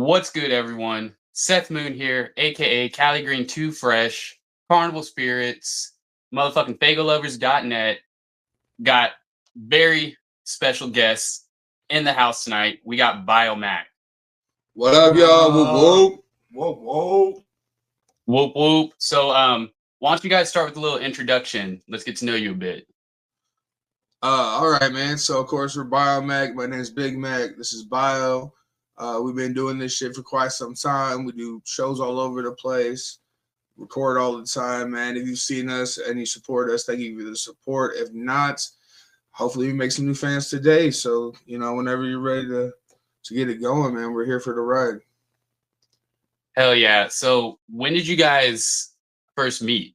What's good, everyone? Seth Moon here, aka Cali Green 2 Fresh, Carnival Spirits, motherfucking FagoLovers.net. Got very special guests in the house tonight. We got BIO-Macc. What up, y'all? Whoop, Whoa, whoa. Whoop whoop. So why don't you guys start with a little introduction? Let's get to know you a bit. All right, man. So, of course, we're BIO-Macc. My name's Big Mac. This is Bio. We've been doing this shit for quite some time. We do shows all over the place, record all the time, man. If you've seen us and you support us, thank you for the support. If not, hopefully we make some new fans today. So, whenever you're ready to get it going, man, we're here for the ride. Hell yeah. So when did you guys first meet?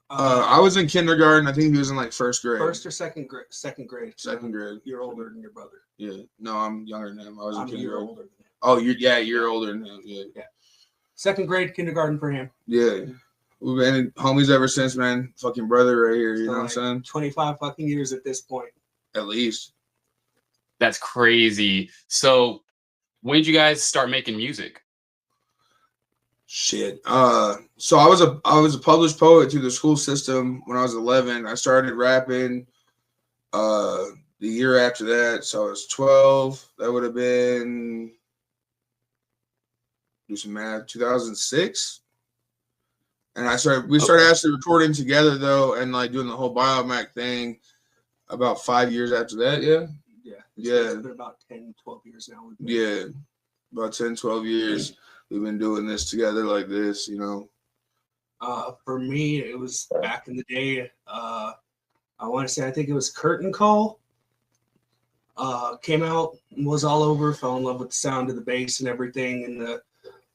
I was in kindergarten. I think he was in like first grade. First or second grade? Second grade. Second grade. You're older than your brother. Yeah. No, I'm younger than him. I was in I'm a year kindergarten. older than him. Oh, you're older than him. Yeah. Second grade, kindergarten for him. Yeah. We've been homies ever since, man. Fucking brother right here. You know what I'm saying? 25 fucking years at this point. At least. That's crazy. So when did you guys start making music? Shit. So I was a published poet through the school system when I was 11. I started rapping the year after that. So I was 12. That would have been, do some math, 2006. And we started actually recording together though, and like doing the whole BIO-Macc thing about 5 years after that. Yeah. It's been about 10, 12 years now. Yeah. About 10, 12 years. We've been doing this together like this, For me, it was back in the day. I want to say, I think it was Curtain Call. Came out, was all over, fell in love with the sound of the bass and everything, and the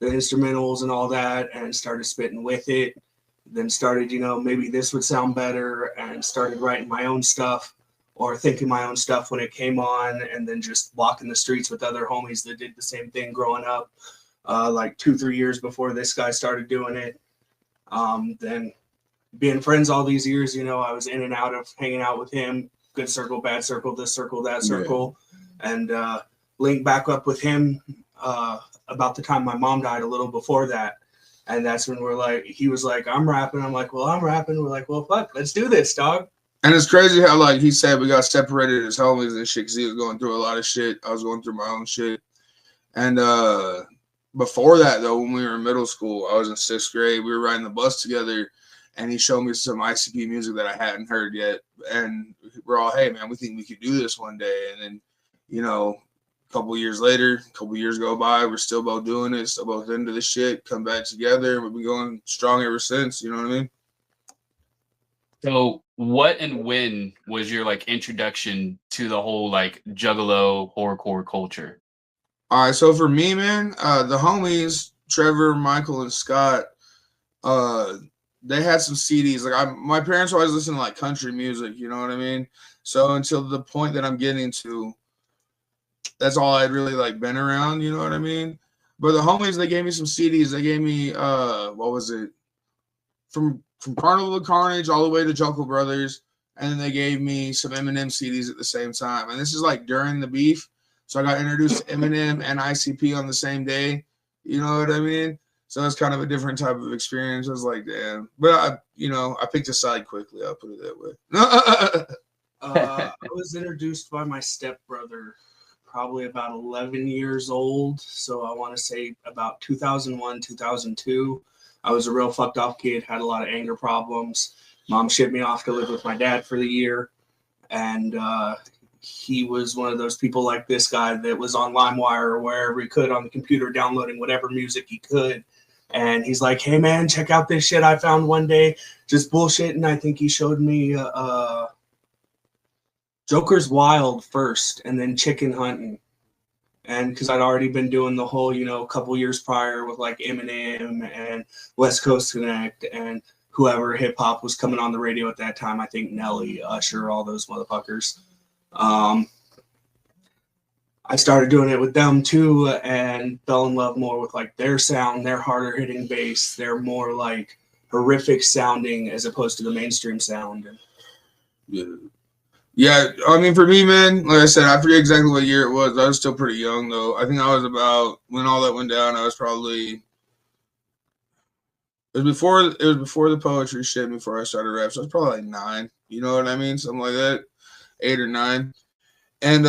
instrumentals and all that, and started spitting with it. Then started, maybe this would sound better, and started writing my own stuff or thinking my own stuff when it came on, and then just walking the streets with other homies that did the same thing growing up. Like 2-3 years before this guy started doing it. Then being friends all these years, I was in and out of hanging out with him, good circle, bad circle, this circle, that circle, and linked back up with him about the time my mom died, a little before that. And that's when he was like, I'm rapping. I'm like, well, I'm rapping. We're like, well, fuck, let's do this, dog. And it's crazy how, like, he said we got separated as homies and shit because he was going through a lot of shit. I was going through my own shit. And before that, though, when we were in middle school, I was in 6th grade. We were riding the bus together, and he showed me some ICP music that I hadn't heard yet. And we're all, hey, man, we think we could do this one day. And then, a couple years later, a couple years go by, we're still both doing it, still both into the shit, come back together, and we've been going strong ever since. You know what I mean? So what and when was your introduction to the whole Juggalo horrorcore culture? All right, so for me, man, the homies, Trevor, Michael, and Scott, they had some CDs. My parents always listened to country music, you know what I mean? So until the point that I'm getting to, that's all I'd really been around, you know what I mean? But the homies, they gave me some CDs. They gave me what was it? From Carnival to Carnage all the way to Juggalo Brothers, and then they gave me some Eminem CDs at the same time. And this is during the beef. So I got introduced to Eminem and ICP on the same day. You know what I mean? So it's kind of a different type of experience. I was like, damn. But I picked a side quickly. I'll put it that way. I was introduced by my stepbrother, probably about 11 years old. So I want to say about 2001, 2002. I was a real fucked off kid, had a lot of anger problems. Mom shipped me off to live with my dad for the year. And he was one of those people like this guy that was on LimeWire or wherever he could on the computer downloading whatever music he could. And he's like, hey, man, check out this shit I found one day. Just bullshitting. I think he showed me Joker's Wild first and then Chicken Hunting. And because I'd already been doing the whole, a couple years prior with Eminem and West Coast Connect and whoever hip hop was coming on the radio at that time. I think Nelly, Usher, all those motherfuckers. I started doing it with them too and fell in love more with their sound, their harder hitting bass, their more horrific sounding as opposed to the mainstream sound. Yeah. Yeah, I mean, for me, man, like I said, I forget exactly what year it was. I was still pretty young, though. I think I was about, when all that went down, I was probably, it was before the poetry shit, before I started rap. So I was probably like 9. You know what I mean? Something like that. 8 or 9. And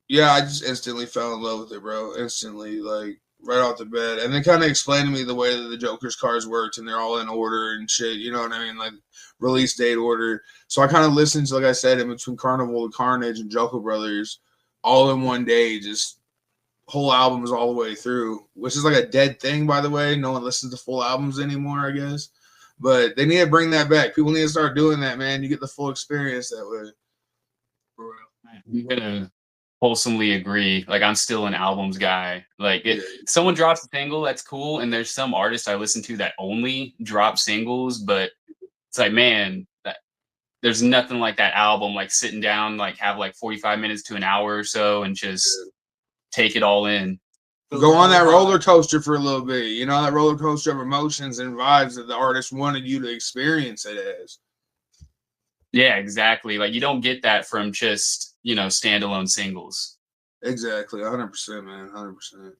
yeah, I just instantly fell in love with it, bro. Instantly, like right off the bat. And they kind of explained to me the way that the Joker's cards worked, and they're all in order and shit. You know what I mean? Like release date order. So I kind of listened to, like I said, in between Carnival and Carnage and Joker Brothers, all in one day, just whole albums all the way through, which is like a dead thing, by the way. No one listens to full albums anymore, I guess. But they need to bring that back. People need to start doing that, man. You get the full experience that way. For real. I'm gonna wholesomely agree. Like I'm still an albums guy. Like Yeah. someone drops a single, that's cool. And there's some artists I listen to that only drop singles, but it's like, man, there's nothing like that album, like sitting down, like have like 45 minutes to an hour or so and just take it all in. Go on that roller coaster for a little bit. You know, that roller coaster of emotions and vibes that the artist wanted you to experience it as. Yeah, exactly. Like you don't get that from just, standalone singles. Exactly. 100%, man. 100%.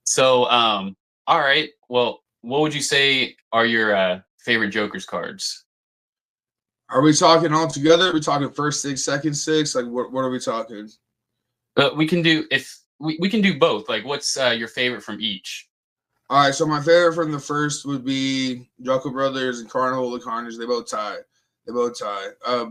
So, all right. Well, what would you say are your favorite Joker's cards? Are we talking all together? Are we talking first 6, second 6? Like, what are we talking? We can do we can do both. Like, what's your favorite from each? All right. So my favorite from the first would be Joker Brothers and Carnival of Carnage. They both tie.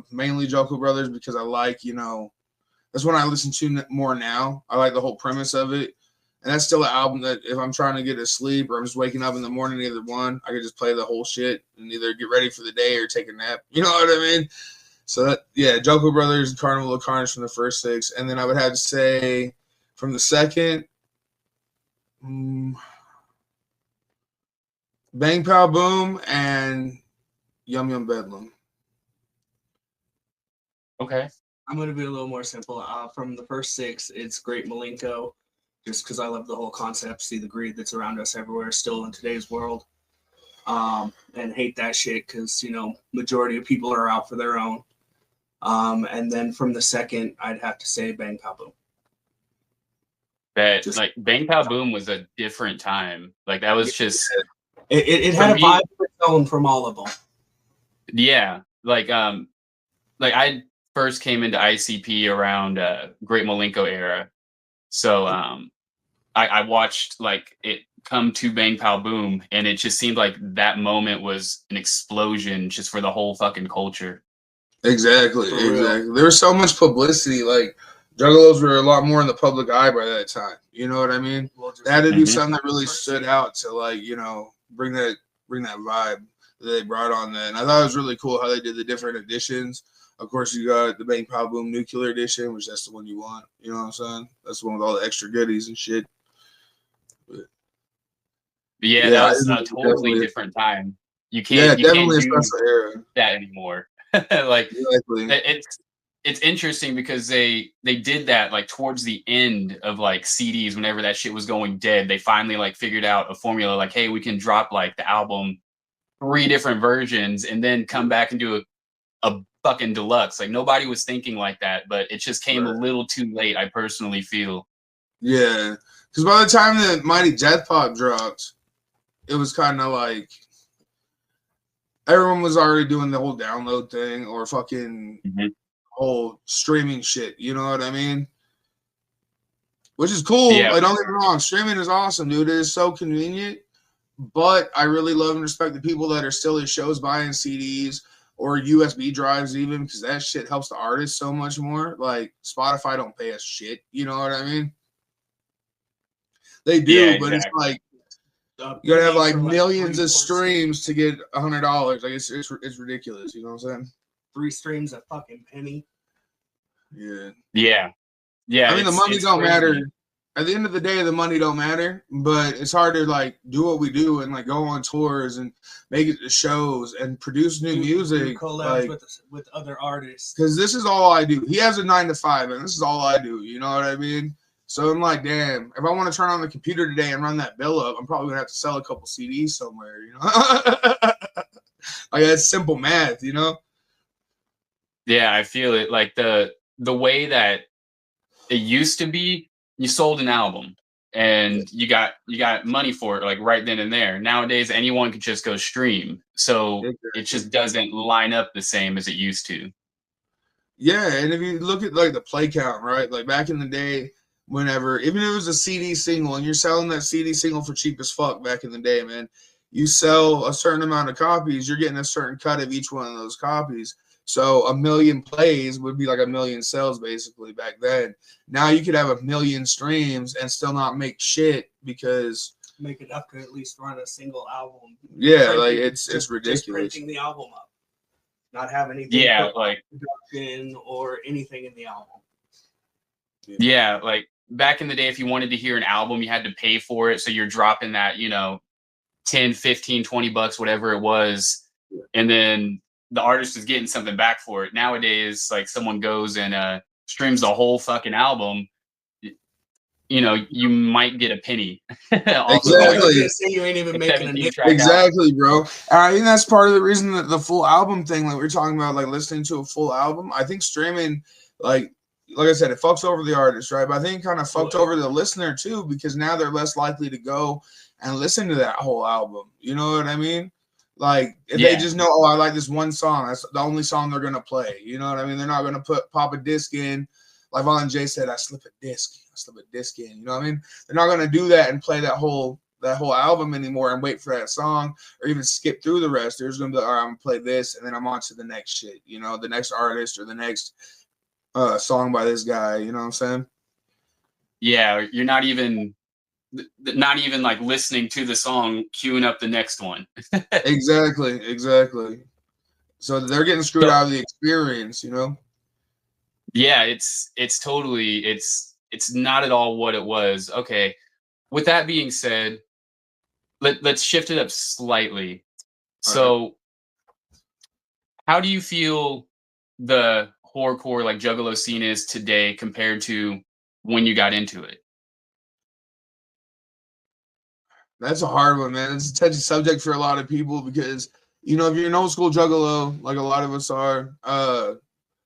Mainly Joker Brothers because I like, that's what I listen to more now. I like the whole premise of it. And that's still an album that if I'm trying to get to sleep or I'm just waking up in the morning, either one, I could just play the whole shit and either get ready for the day or take a nap. You know what I mean? So that, yeah, Joker Brothers and Carnival of Carnage from the first 6. And then I would have to say from the second, Bang Pow Boom and Yum Yum Bedlam. Okay. I'm going to be a little more simple. From the first 6, it's Great Malenko, just because I love the whole concept, see the greed that's around us everywhere still in today's world, and hate that shit because, majority of people are out for their own. And then from the second, I'd have to say Bang Pow Boom. Like Bang Pow Boom was a different time. Like that was just it had a vibe of its own from all of them. Yeah, like I first came into ICP around Great Malenko era, so I watched like it come to Bang Pow Boom, and it just seemed like that moment was an explosion just for the whole fucking culture. Exactly. There was so much publicity. Like Juggalos were a lot more in the public eye by that time. You know what I mean? They had to do something that really stood out to bring that vibe that they brought on that. And I thought it was really cool how they did the different editions. Of course, you got the Bang Pow Boom Nuclear Edition, which that's the one you want. You know what I'm saying? That's the one with all the extra goodies and shit. But yeah, that was a totally different time. You can't definitely do a special era. that anymore. Like it's interesting because they did that like towards the end of like CDs whenever that shit was going dead. They finally like figured out a formula like, hey, we can drop like the album 3 different versions and then come back and do a fucking deluxe. Like nobody was thinking like that, but it just came a little too late, I personally feel. Yeah, because by the time that Mighty Death Pop dropped, it was kind of like everyone was already doing the whole download thing or fucking whole streaming shit. You know what I mean? Which is cool. Yeah. Like, don't get me wrong. Streaming is awesome, dude. It is so convenient. But I really love and respect the people that are still at shows buying CDs or USB drives even because that shit helps the artist so much more. Like, Spotify don't pay us shit. You know what I mean? They do, but it's like, you gotta have like millions of streams to get $100. Like it's ridiculous. You know what I'm saying? 3 streams a fucking penny. Yeah. I mean, the money don't crazy. matter. At the end of the day, the money don't matter. But it's hard to like do what we do and like go on tours and make it to shows and produce new music, collabs with other artists. Because this is all I do. He has a 9 to 5, and this is all I do. You know what I mean? So I'm like, damn, if I want to turn on the computer today and run that bill up, I'm probably gonna have to sell a couple CDs somewhere, you know? Like that's simple math, you know? Yeah, I feel it. Like the way that it used to be, you sold an album and you got money for it like right then and there. Nowadays anyone can just go stream. So it Exactly. just doesn't line up the same as it used to. Yeah, and if you look at like the play count, right? Like back in the day, whenever even if it was a CD single and you're selling that CD single for cheap as fuck back in the day, man, you sell a certain amount of copies, you're getting a certain cut of each one of those copies. So a million plays would be like a million sales basically back then. Now you could have a million streams and still not make shit because Make enough to at least run a single album. yeah, Printing, like it's just ridiculous. printing the album up, not have anything Yeah, put like production or anything in the album. yeah, like back in the day if you wanted to hear an album you had to pay for it. So you're dropping that, 10, 15, 20 bucks, whatever it was, and then the artist is getting something back for it. Nowadays, like someone goes and streams the whole fucking album, you might get a penny off of like Exactly. You ain't even a making 17 a track album. Exactly, bro. And I think that's part of the reason that the full album thing, like we are talking about, like listening to a full album. I think streaming, like I said, it fucks over the artist, right? But I think it kind of fucked over the listener too, because now they're less likely to go and listen to that whole album. You know what I mean? Like if they just know, oh, I like this one song, that's the only song they're gonna play. You know what I mean? They're not gonna pop a disc in, like Von J said, I slip a disc in. You know what I mean? They're not gonna do that and play that whole album anymore and wait for that song or even skip through the rest. There's gonna be like, all right, I'm gonna play this and then I'm on to the next shit, the next artist or the next song by this guy, you know what I'm saying? Yeah, you're not even like listening to the song, queuing up the next one. Exactly. So they're getting screwed out of the experience, Yeah, it's totally it's not at all what it was. Okay. With that being said, let's shift it up slightly. So how do you feel the horrorcore like Juggalo scene is today compared to when you got into it? That's a hard one, man. It's a touchy subject for a lot of people because, if you're an old school Juggalo, like a lot of us are, I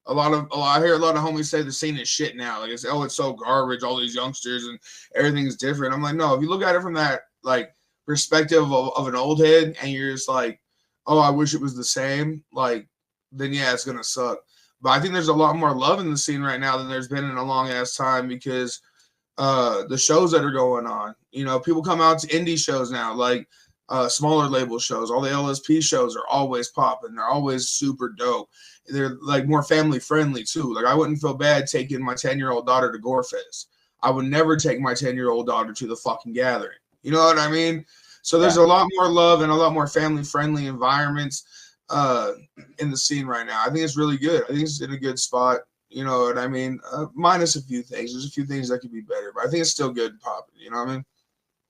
hear a lot of homies say the scene is shit now. Like it's so garbage, all these youngsters and everything's different. I'm like, no, if you look at it from that like perspective of an old head and you're just like, oh, I wish it was the same, like, then yeah, it's gonna suck. But I think there's a lot more love in the scene right now than there's been in a long ass time because the shows that are going on. People come out to indie shows now, like smaller label shows. All the LSP shows are always popping. They're always super dope. They're like more family friendly too. Like I wouldn't feel bad taking my 10-year-old daughter to Gorefest. I would never take my 10-year-old daughter to the fucking gathering. You know what I mean? So there's a lot more love and a lot more family friendly environments in the scene right now. I think it's really good. I think it's in a good spot. You know what I mean? Minus a few things. There's a few things that could be better, but I think it's still good and popping. You know what I mean?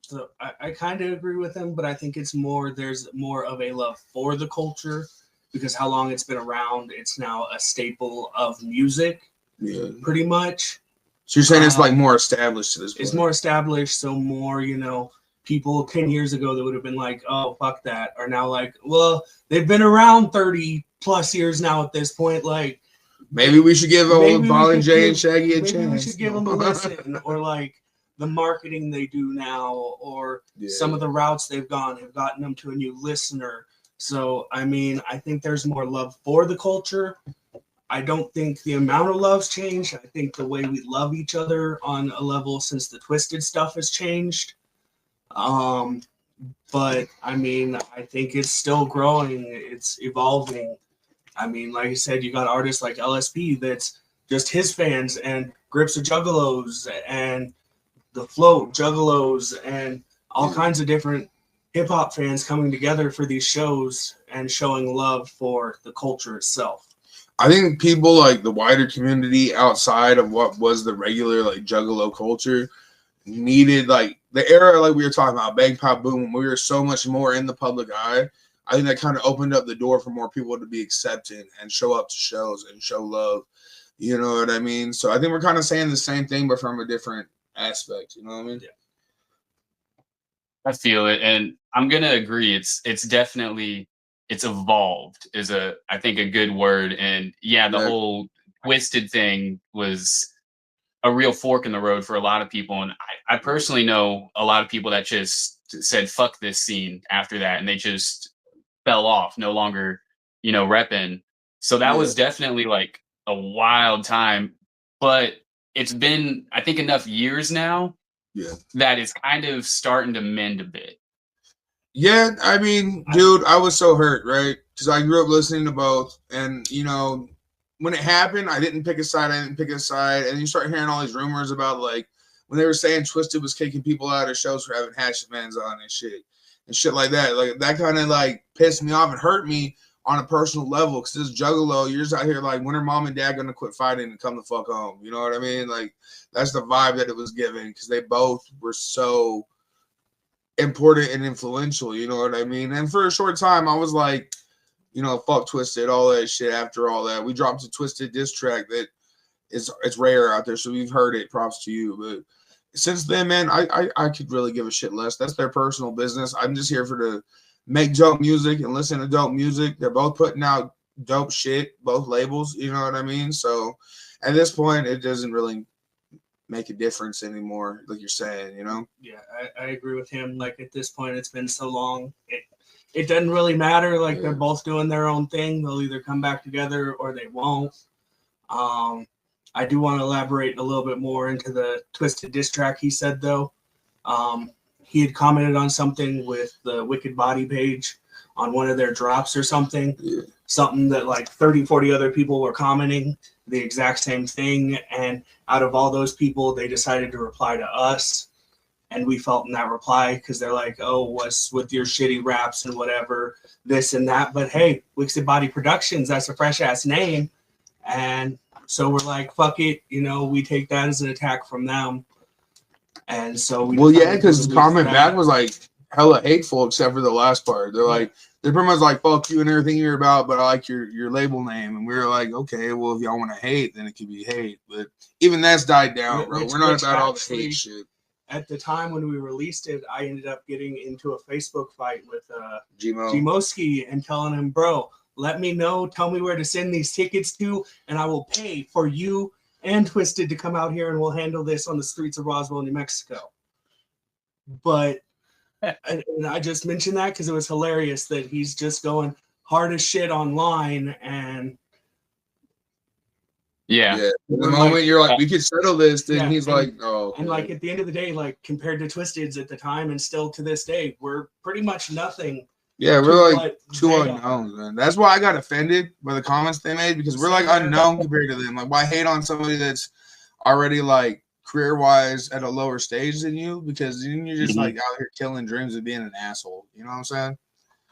So I kind of agree with him, but I think there's more of a love for the culture because how long it's been around, it's now a staple of music, pretty much. So you're saying it's like more established to this point? It's more established, so more, people 10 years ago that would have been like, oh, fuck that, are now like, well, they've been around 30 plus years now at this point, like, maybe we should give old Ball and Jay and Shaggy a chance. Maybe we should give them a listen, or like the marketing they do now, or some of the routes they've gone have gotten them to a new listener. So, I mean, I think there's more love for the culture. I don't think the amount of love's changed. I think the way we love each other on a level since the Twisted stuff has changed. But I mean, I think it's still growing. It's evolving. I mean, like I said, you got artists like LSP that's just his fans, and Grips of Juggalos and The Float Juggalos and all kinds of different hip hop fans coming together for these shows and showing love for the culture itself. I think people like the wider community outside of what was the regular like Juggalo culture needed like the era like we were talking about, Bang Pop Boom, when we were so much more in the public eye. I think that kind of opened up the door for more people to be accepted and show up to shows and show love. You know what I mean? So I think we're kind of saying the same thing, but from a different aspect. You know what I mean? Yeah. I feel it, and I'm gonna agree. It's definitely it's evolved is I think a good word. And yeah, the whole Twisted thing was a real fork in the road for a lot of people. And I personally know a lot of people that just said, fuck this scene after that. And they just fell off, no longer, repping. So that was definitely like a wild time, but it's been, I think, enough years now that it's kind of starting to mend a bit. Yeah, I mean, dude, I was so hurt, right? Because I grew up listening to both, and when it happened, I didn't pick a side. And you start hearing all these rumors about like when they were saying Twisted was kicking people out of shows for having hatchet-mans on and shit like that. Like that kind of like pissed me off and hurt me on a personal level. Because this Juggalo, you're just out here like, when are mom and dad gonna quit fighting and come the fuck home? You know what I mean? Like that's the vibe that it was giving, because they both were so important and influential, you know what I mean? And for a short time, I was like, fuck Twisted, all that shit. After all that, we dropped a Twisted diss track that it's rare out there, so we've heard it. Props to you. But since then, man, I could really give a shit less. That's their personal business. I'm just here to make dope music and listen to dope music. They're both putting out dope shit, both labels, you know what I mean? So at this point, it doesn't really make a difference anymore, like you're saying, Yeah, I agree with him. Like at this point, it's been so long, it doesn't really matter. Like they're both doing their own thing. They'll either come back together or they won't. I do want to elaborate a little bit more into the Twisted diss track he said, though. He had commented on something with the Wicked Body page on one of their drops or something. Something that like 30, 40 other people were commenting the exact same thing. And out of all those people, they decided to reply to us. And we felt in that reply because they're like, oh, what's with your shitty raps and whatever, this and that. But hey, Wicked Body Productions, that's a fresh ass name. And so we're like, fuck it. We take that as an attack from them. And so because the comment back was like hella hateful, except for the last part. They're like, they're pretty much like, fuck you and everything you're about, but I like your label name. And we were like, okay, well, if y'all want to hate, then it could be hate. But even that's died down, bro. We're not about all the hate shit. At the time when we released it, I ended up getting into a Facebook fight with G-Moski and telling him, bro, let me know, tell me where to send these tickets to, and I will pay for you and Twisted to come out here, and we'll handle this on the streets of Roswell, New Mexico. But and I just mentioned that because it was hilarious that he's just going hard as shit online. And the moment you're like, we could settle this, then he's like, oh. And like at the end of the day, like compared to Twisted's at the time and still to this day, we're pretty much nothing. Yeah, we're like two unknowns, man. That's why I got offended by the comments they made, because we're like unknown compared to them. Like, why hate on somebody that's already like career-wise at a lower stage than you? Because then you're just like out here killing dreams of being an asshole. You know what I'm saying?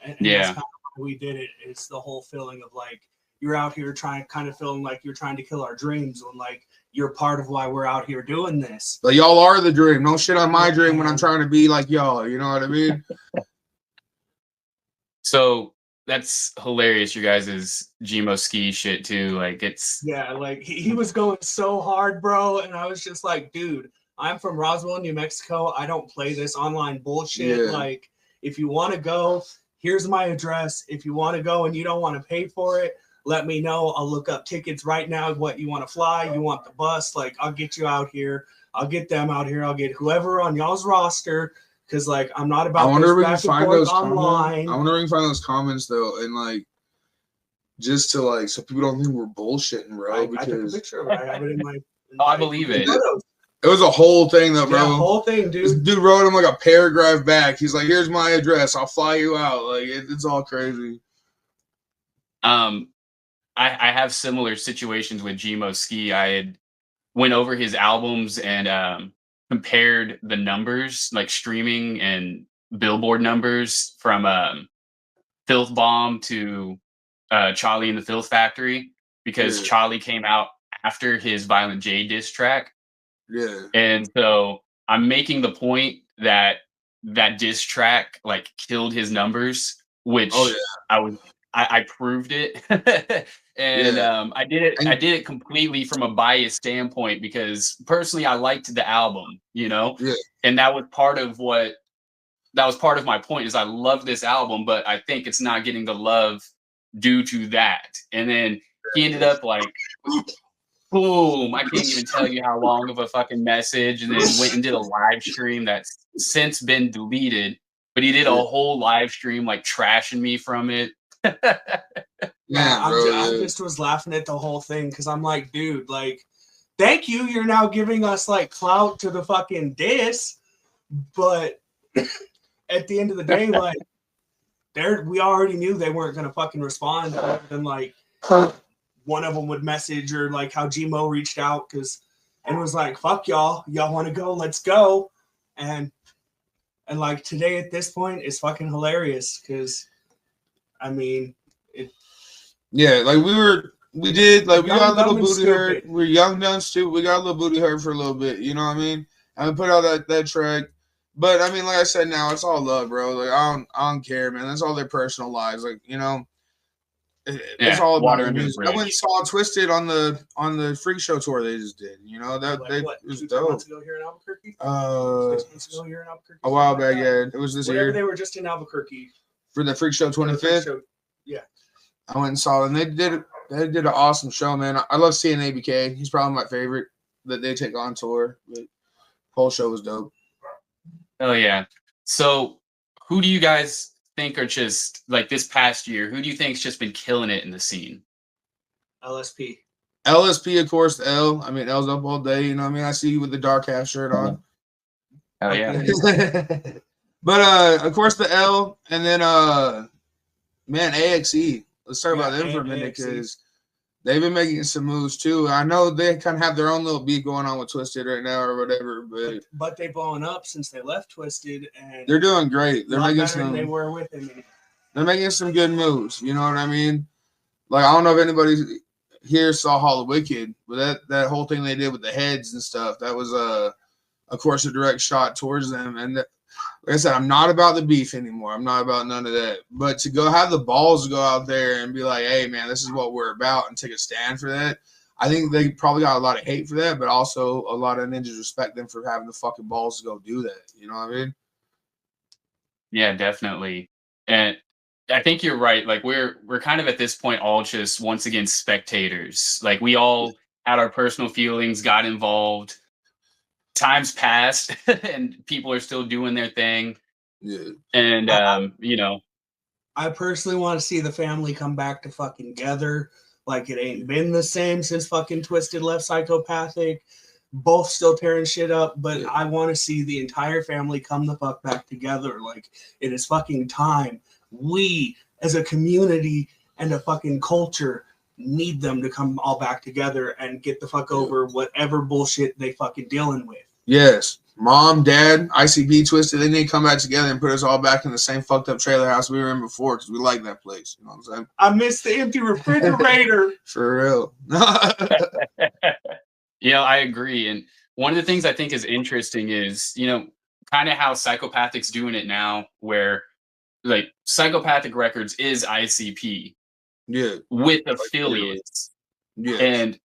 And that's kind of why we did it. It's the whole feeling of like you're out here feeling like you're trying to kill our dreams when like you're part of why we're out here doing this. But y'all are the dream. No shit on my dream when I'm trying to be like y'all. You know what I mean? So that's hilarious, you guys' G-Moski shit too. Like it's like he was going so hard, bro, and I was just like, dude, I'm from Roswell, New Mexico. I don't play this online bullshit. Like, if you want to go, here's my address. If you want to go and you don't want to pay for it, let me know. I'll look up tickets right now. What you want to fly? You want the bus? Like, I'll get you out here. I'll get them out here. I'll get whoever on y'all's roster. Because, like, I'm not about this back and forth online. I wonder if we can find those comments, though, and, like, just to, like, so people don't think we're bullshitting, bro. I took a picture of it. I have it in my I believe it. Photos. It was a whole thing, though, bro. Yeah, whole thing, dude. This dude wrote him, like, a paragraph back. He's like, here's my address. I'll fly you out. Like, it's all crazy. I have similar situations with G-Moski. I had went over his albums and compared the numbers, like streaming and Billboard numbers from Filth Bomb to Charlie and the Filth Factory, because Charlie came out after his Violent J diss track. Yeah. And so I'm making the point that that diss track like killed his numbers, which I proved it. And I did it completely from a biased standpoint, because personally I liked the album, you know? Yeah. And that was part of what that was part of my point is I love this album, but I think it's not getting the love due to that. And then he ended up like, boom, I can't even tell you how long of a fucking message, and then went and did a live stream that's since been deleted, but he did a whole live stream like trashing me from it. Yeah, bro, I just was laughing at the whole thing because I'm like, dude, like, thank you. You're now giving us like clout to the fucking diss, but at the end of the day, like, we already knew they weren't gonna fucking respond other than like one of them would message or like how Gmo reached out and was like, fuck y'all want to go, let's go. And like today at this point is fucking hilarious because I mean like we got a little booty hurt. Stupid. We're young, dumb, stupid. We got a little booty hurt for a little bit, you know what I mean? And we put out that track. But I mean, like I said, now it's all love, bro. Like I don't care, man. That's all their personal lives. Like, you know, it's all about the music. I went and saw Twisted on the Freak Show tour they just did. You know, it was dope. months ago here in Albuquerque? 6 months ago here in Albuquerque? A while back, yeah. It was this year. They were just in Albuquerque. For the Freak Show 25th? Yeah. I went and saw them. They did an awesome show, man. I love seeing ABK. He's probably my favorite that they take on tour. But whole show was dope. Oh yeah. So who do you guys think are just like this past year? Who do you think's just been killing it in the scene? LSP, of course. L. I mean, L's up all day. You know what I mean? I see you with the dark half shirt on. Oh yeah. But of course the L, and then man, AXE. Let's talk about them for a minute because they've been making some moves too. I know they kind of have their own little beat going on with Twisted right now or whatever, but they've blown up since they left Twisted, and they're doing great. They're making some. They were with him. They're making some good moves. You know what I mean? Like I don't know if anybody here saw Hall of Wicked, but that whole thing they did with the heads and stuff, that was of course a direct shot towards them. And like I said, I'm not about the beef anymore. I'm not about none of that. But to go have the balls to go out there and be like, hey, man, this is what we're about and take a stand for that, I think they probably got a lot of hate for that, but also a lot of ninjas respect them for having the fucking balls to go do that. You know what I mean? Yeah, definitely. And I think you're right. Like we're kind of at this point all just once again spectators. Like we all had our personal feelings, got involved. Times passed and people are still doing their thing. Yeah. And you know, I personally want to see the family come back to fucking together. Like it ain't been the same since fucking Twisted left Psychopathic. Both still tearing shit up, but I want to see the entire family come the fuck back together. Like it is fucking time. We as a community and a fucking culture need them to come all back together and get the fuck over whatever bullshit they fucking dealing with. Yes. Mom, Dad, ICP, Twisted, they need to come back together and put us all back in the same fucked up trailer house we were in before because we like that place. You know what I'm saying? I miss the empty refrigerator. For real. You know, I agree. And one of the things I think is interesting is, you know, kind of how Psychopathic's doing it now, where like Psychopathic Records is ICP. Yeah. With affiliates. Yeah. And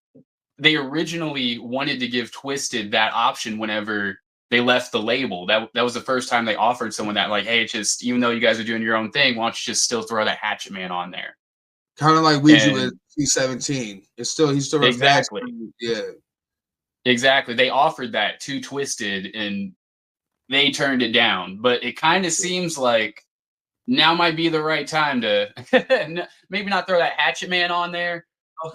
they originally wanted to give Twisted that option whenever they left the label. That was the first time they offered someone that, like, hey, just even though you guys are doing your own thing, why don't you just still throw that Hatchet Man on there? Kind of like Ouija with C17. He's still exactly. Yeah. Exactly. They offered that to Twisted and they turned it down. But it kind of seems like now might be the right time to maybe not throw that Hatchet Man on there.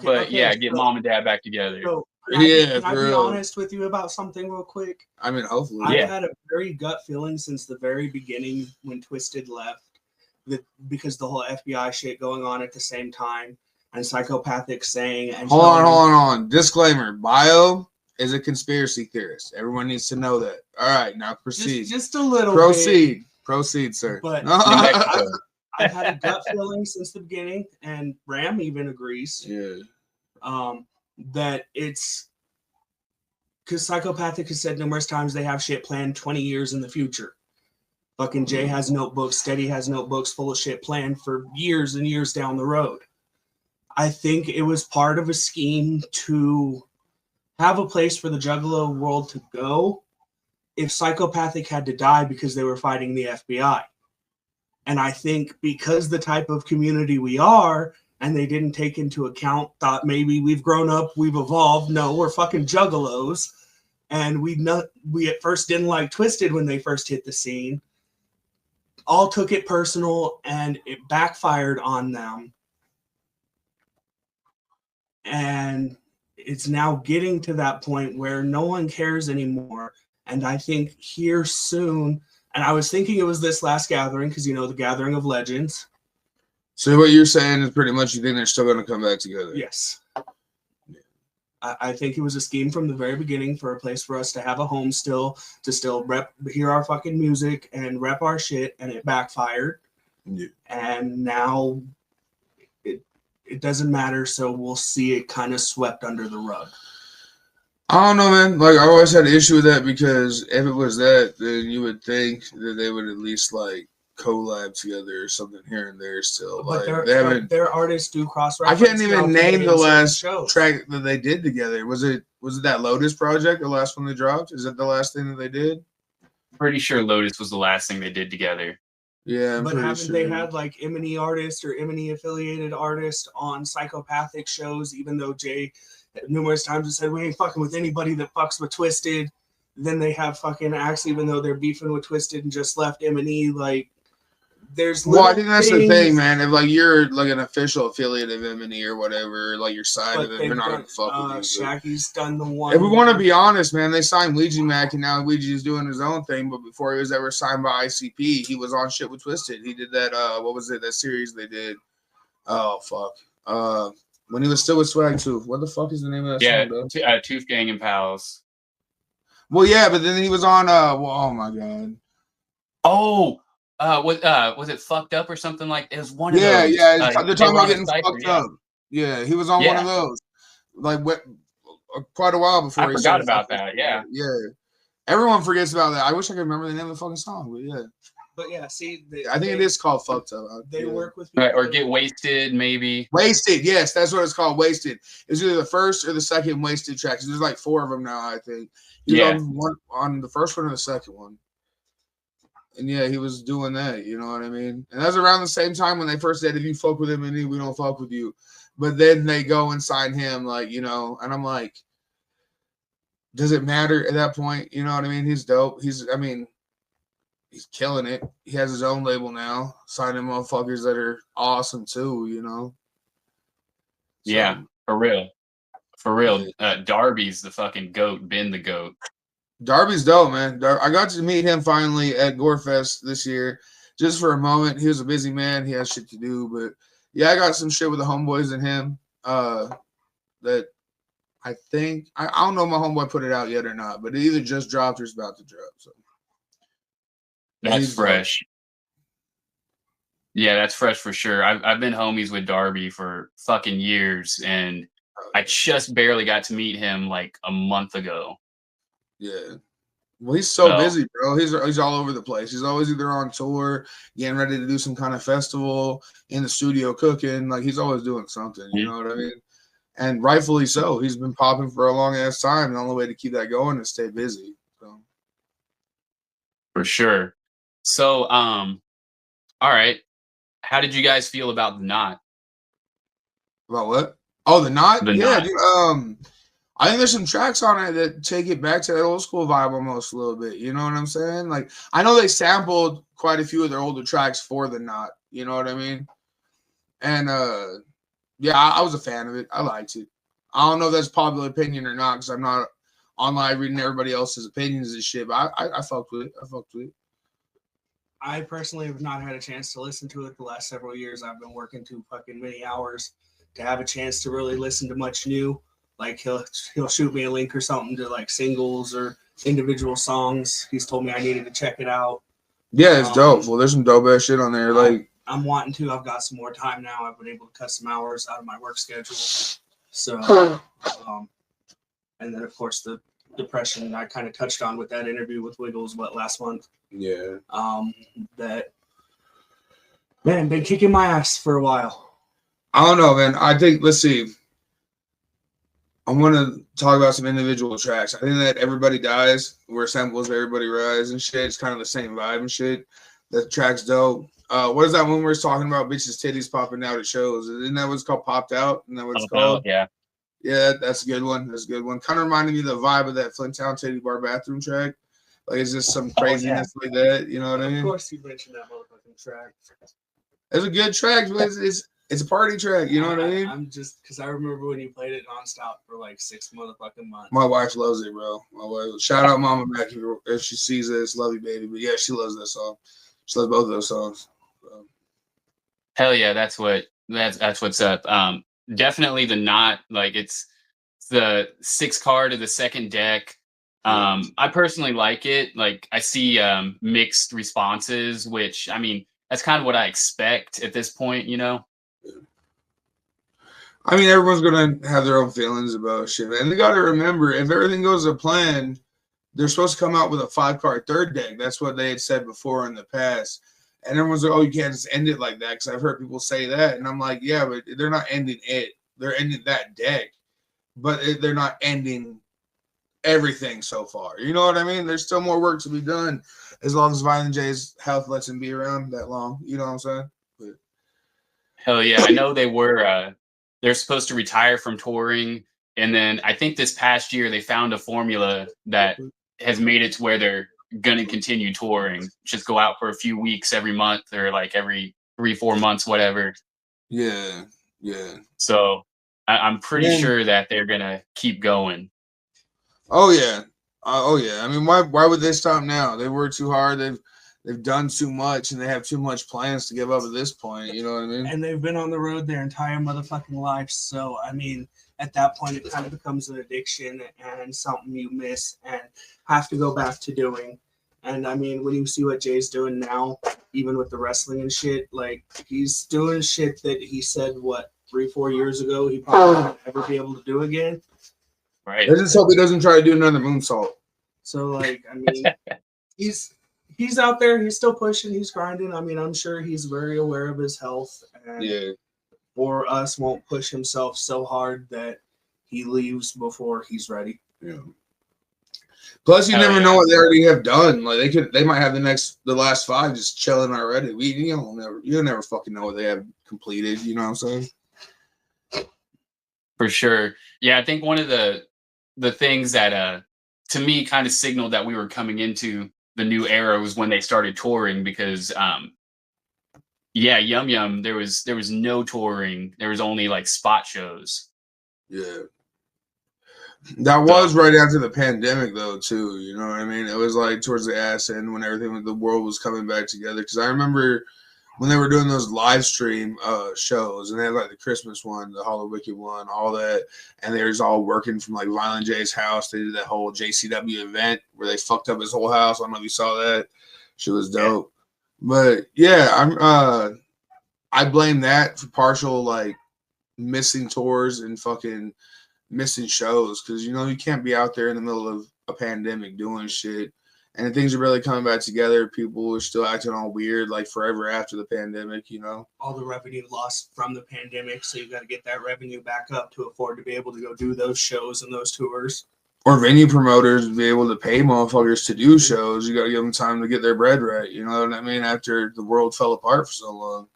But get Mom and Dad back together. So, can I be honest with you about something real quick? I mean, hopefully. I've had a very gut feeling since the very beginning when Twisted left, because the whole FBI shit going on at the same time and Psychopathic saying. And hold on. Disclaimer: Bio is a conspiracy theorist. Everyone needs to know that. All right, now proceed. Just a little. Proceed, sir. But I've had a gut feeling since the beginning, and Ram even agrees. Yeah. That it's because Psychopathic has said numerous times they have shit planned 20 years in the future. Fucking Jay has notebooks, Steady has notebooks full of shit planned for years and years down the road. I think it was part of a scheme to have a place for the Juggalo world to go if Psychopathic had to die because they were fighting the FBI. And I think because the type of community we are, and they didn't take into account, thought maybe we've grown up, we've evolved. No, we're fucking juggalos. And we at first didn't like Twisted when they first hit the scene. All took it personal, and it backfired on them. And it's now getting to that point where no one cares anymore. And I think here soon, and I was thinking it was this last gathering, because, you know, the Gathering of Legends. So what you're saying is pretty much you think they're still going to come back together? Yes. I think it was a scheme from the very beginning for a place for us to have a home still, to still hear our fucking music and rep our shit, and it backfired. Yeah. And now it doesn't matter, so we'll see it kind of swept under the rug. I don't know, man. Like, I always had an issue with that, because if it was that, then you would think that they would at least, like, collab together or something here and there still. But like, their artists do cross I reference. can't even name the last track that they did together. Was it that Lotus project, the last one they dropped? Is that the last thing that they did? Pretty sure Lotus was the last thing they did together. Yeah, but haven't they had like M&E artists or M&E affiliated artists on Psychopathic shows, even though Jay numerous times has said we ain't fucking with anybody that fucks with Twisted? Then they have fucking acts, even though they're beefing with Twisted and just left M&E. Like, there's I think that's the thing, man. If like you're like an official affiliate of M&E or whatever, like you're signed to them, they're not gonna fuck with you. Shaggy's done the one. If we want to be honest, man, they signed BI-Macc, and now Ouija's doing his own thing. But before he was ever signed by ICP, he was on shit with Twisted. He did that. What was it? That series they did. Oh fuck. When he was still with Swag Tooth. What the fuck is the name of that song? Yeah, Tooth Gang and Pals. Well, yeah, but then he was on. Oh my god. Oh. Was it Fucked Up or something like? It was one of those. Yeah. They're talking about getting fucked up. Yeah, he was on one of those. Like quite a while before. I forgot about that. Yeah. Everyone forgets about that. I wish I could remember the name of the fucking song, but yeah. But yeah, see, I think it is called Fucked Up. They work with people. Right, or Get Wasted, maybe. Wasted, yes, that's what it's called. Wasted. It's either the first or the second Wasted track. There's like 4 of them now, I think. He was on the first one or the second one. And yeah, he was doing that, you know what I mean? And that's around the same time when they first said, if you fuck with him, and we don't fuck with you. But then they go and sign him, like, you know, and I'm like, does it matter at that point? You know what I mean? He's dope. He's killing it. He has his own label now, signing motherfuckers that are awesome too, you know? So, yeah, for real. For real. Darby's the fucking GOAT, been the GOAT. Darby's dope, man. I got to meet him finally at Gorefest this year, just for a moment. He was a busy man. He has shit to do, but yeah, I got some shit with the homeboys and him that I think I don't know if my homeboy put it out yet or not, but it either just dropped or it's about to drop. So that's fresh. Yeah, that's fresh for sure. I've been homies with Darby for fucking years, and I just barely got to meet him like a month ago. Yeah. Well, he's so busy, bro. He's all over the place. He's always either on tour, getting ready to do some kind of festival, in the studio cooking. Like, he's always doing something, you know what I mean? And rightfully so. He's been popping for a long ass time. The only way to keep that going is stay busy. So for sure. So, all right. How did you guys feel about The Knot? About what? Oh, The Knot? Knot. Dude, I think there's some tracks on it that take it back to that old school vibe almost a little bit. You know what I'm saying? Like, I know they sampled quite a few of their older tracks for The Knot. You know what I mean? And yeah, I was a fan of it. I liked it. I don't know if that's popular opinion or not, because I'm not online reading everybody else's opinions and shit. But I fucked with it. I personally have not had a chance to listen to it the last several years. I've been working too fucking many hours to have a chance to really listen to much new. Like, he'll shoot me a link or something to like singles or individual songs. He's told me I needed to check it out. Yeah, it's dope. Well, there's some dope ass shit on there. Like, I'm wanting to. I've got some more time now. I've been able to cut some hours out of my work schedule. So, and then of course the depression I kind of touched on with that interview with Wiggles last month. Yeah. That, man, been kicking my ass for a while. I don't know, man. I think, let's see. I want to talk about some individual tracks. I think that Everybody Dies, where samples Everybody Rise and shit, it's kind of the same vibe and shit. The track's dope. What is that one where it's talking about bitches' titties popping out at shows? Isn't that what it's called? Popped Out? Isn't that what it's called? Yeah. Yeah, that's a good one. That's a good one. Kind of reminded me of the vibe of that Flint Town Titty Bar Bathroom track. Like, it's just some craziness like that. You know what I mean? Of course, you mentioned that motherfucking track. It's a good track. But it's a party track. You know what I mean? I'm just because I remember when you played it nonstop for like 6 motherfucking months. My wife loves it, bro. My wife. Shout out Mama Mac if she sees this. Love you, baby. But yeah, she loves that song. She loves both of those songs. Hell yeah, that's what's up. Definitely the knot, like it's the 6 card of the second deck. I personally like it. Like I see mixed responses, which I mean that's kind of what I expect at this point, you know. I mean, everyone's gonna have their own feelings about shit, man. They gotta remember if everything goes to plan, they're supposed to come out with a 5-card third deck. That's what they had said before in the past. And everyone's like, oh, you can't just end it like that. Because I've heard people say that. And I'm like, yeah, but they're not ending it. They're ending that deck. But they're not ending everything so far. You know what I mean? There's still more work to be done as long as Violent J's health lets him be around that long. You know what I'm saying? But Hell yeah. I know they're supposed to retire from touring. And then I think this past year they found a formula that has made it to where they're gonna continue touring, just go out for a few weeks every month or like every 3-4 months, whatever. yeah. So I'm pretty sure that they're gonna keep going. Oh yeah. I mean, why would they stop now? They worked too hard. They've done too much, and they have too much plans to give up at this point. You know what I mean? And they've been on the road their entire motherfucking life. So I mean, at that point, it kind of becomes an addiction and something you miss and have to go back to doing. And I mean, when you see what Jay's doing now, even with the wrestling and shit, like he's doing shit that he said 3-4 years ago he probably won't ever be able to do again. Right. I just hope he doesn't try to do another moonsault. So like, I mean, he's out there, he's still pushing, he's grinding. I mean, I'm sure he's very aware of his health. And for us, won't push himself so hard that he leaves before he's ready. Yeah. Plus, you never know what they already have done. Like they might have the last 5 just chilling already. You'll never fucking know what they have completed. You know what I'm saying? For sure. Yeah, I think one of the things that to me kind of signaled that we were coming into the new era was when they started touring because Yum Yum, there was no touring. There was only like spot shows. Yeah. That was right after the pandemic though too, you know what I mean? It was like towards the ass end when everything with the world was coming back together. Because I remember when they were doing those live stream shows, and they had like the Christmas one, the Hollow Wicked one, all that, and they was all working from like Violent J's house. They did that whole JCW event where they fucked up his whole house. I don't know if you saw that. Shit was dope. But yeah, I blame that for partial like missing tours and fucking missing shows because you can't be out there in the middle of a pandemic doing shit. And things are really coming back together. People are still acting all weird, like forever after the pandemic, All the revenue lost from the pandemic, so you got to get that revenue back up to afford to be able to go do those shows and those tours. Or venue promoters be able to pay motherfuckers to do shows. You got to give them time to get their bread right. You know what I mean? After the world fell apart for so long.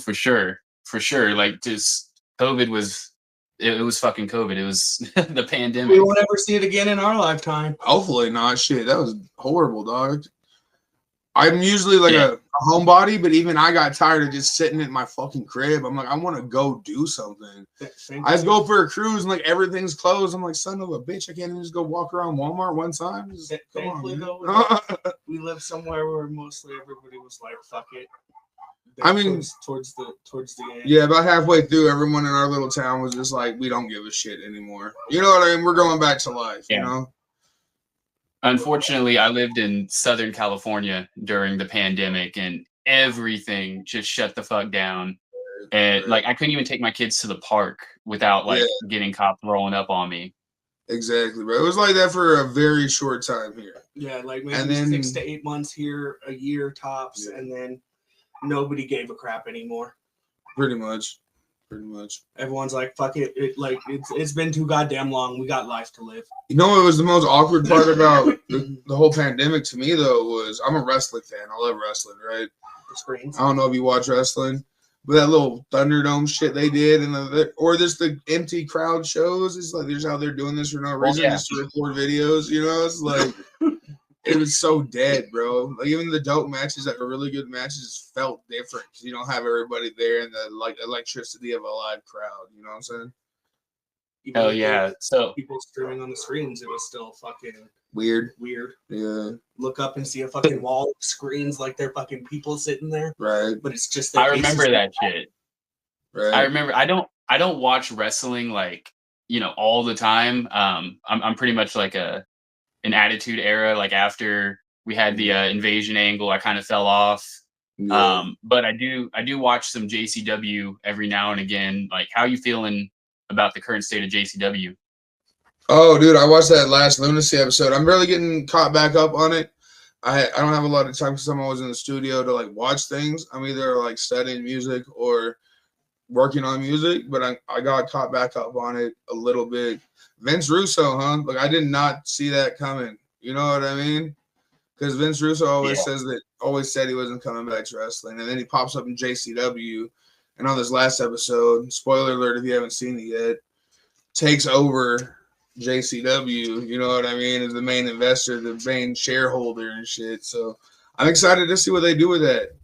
For sure. Like just COVID was. It was fucking COVID. It was the pandemic. We won't ever see it again in our lifetime. Hopefully not. Shit, that was horrible, dog. I'm usually like a homebody, but even I got tired of just sitting in my fucking crib. I'm like, I want to go do something. I just go for a cruise and like everything's closed. I'm like, son of a bitch, I can't even just go walk around Walmart one time. Thankfully, though, we live somewhere where mostly everybody was like, fuck it. I mean, towards the end. Yeah, about halfway through, everyone in our little town was just like, we don't give a shit anymore. You know what I mean? We're going back to life, you know? Unfortunately, I lived in Southern California during the pandemic and everything just shut the fuck down. And like, I couldn't even take my kids to the park without like getting cops rolling up on me. Exactly, bro. It was like that for a very short time here. Yeah, like maybe 6 to 8 months here, a year tops, and then nobody gave a crap anymore. Pretty much. pretty much. Everyone's like, fuck it. It's been too goddamn long. We got life to live. You know what was the most awkward part about the whole pandemic to me, though, was I'm a wrestling fan. I love wrestling, right? The screens. I don't know if you watch wrestling, but that little Thunderdome shit they did, or just the empty crowd shows, it's like there's how they're doing this for no reason, just to record videos, you know? It's like, it was so dead, bro. Like, even the dope matches that were really good matches felt different because you don't have everybody there and the like electricity of a live crowd, you know what I'm saying? Hell yeah. So people streaming on the screens, it was still fucking weird. Yeah. Look up and see a fucking wall of screens like they're fucking people sitting there. Right. But it's just I remember that shit. Right. I remember I don't watch wrestling like, you know, all the time. I'm pretty much like an Attitude Era. Like after we had the invasion angle, I kind of fell off. Yeah. But I do watch some JCW every now and again. Like, how you feeling about the current state of JCW? Oh, dude, I watched that last Lunacy episode. I'm barely getting caught back up on it. I don't have a lot of time because I'm always in the studio to like watch things. I'm either like studying music or working on music, but I got caught back up on it a little bit. Vince Russo, huh? Like, I did not see that coming. You know what I mean? Because Vince Russo always said he wasn't coming back to wrestling, and then he pops up in JCW, and on this last episode, spoiler alert if you haven't seen it yet, takes over JCW. You know what I mean? As the main investor, the main shareholder and shit. So I'm excited to see what they do with that.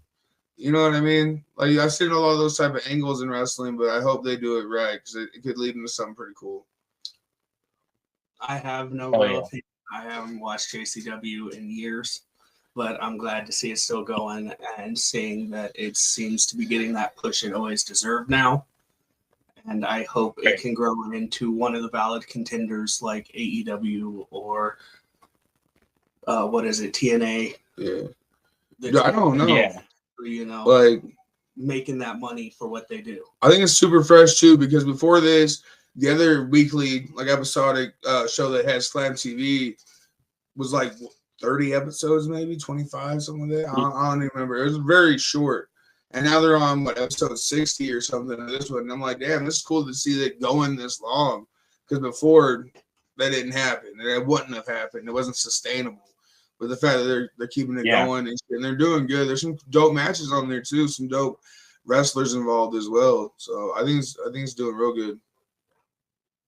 You know what I mean? Like, I've seen a lot of those type of angles in wrestling, but I hope they do it right because it could lead into something pretty cool. I have no real opinion. I haven't watched JCW in years, but I'm glad to see it still going and seeing that it seems to be getting that push it always deserved now. And I hope it can grow into one of the valid contenders like AEW or what is it, TNA? Yeah. I don't know. Yeah. You know, like making that money for what they do. I think it's super fresh too because before this, the other weekly like episodic show that had Slam TV was like 30 episodes, maybe 25, something like that. I don't even remember. It was very short. And now they're on episode 60 or something of this one. And I'm like, damn, this is cool to see that going this long. Because before that didn't happen. And it wouldn't have happened. It wasn't sustainable. But the fact that they're keeping it going and they're doing good. There's some dope matches on there too. Some dope wrestlers involved as well. So I think it's doing real good.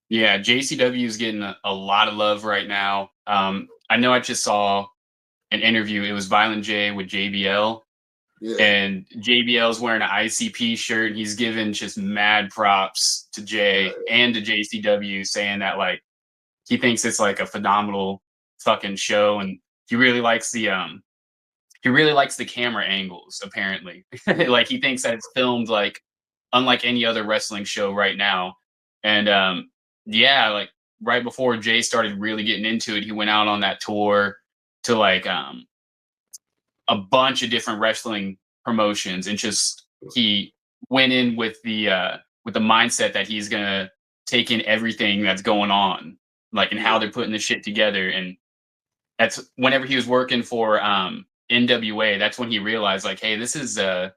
Yeah, JCW is getting a lot of love right now. I know I just saw an interview. It was Violent J with JBL. Yeah. And JBL's wearing an ICP shirt. He's giving just mad props to Jay and to JCW, saying that like he thinks it's like a phenomenal fucking show, and he really likes the camera angles. Apparently, like he thinks that it's filmed like unlike any other wrestling show right now. And like right before Jay started really getting into it, he went out on that tour to like a bunch of different wrestling promotions, and just he went in with the mindset that he's gonna take in everything that's going on, like, and how they're putting the shit together. And that's whenever he was working for NWA, that's when he realized like, hey, this is a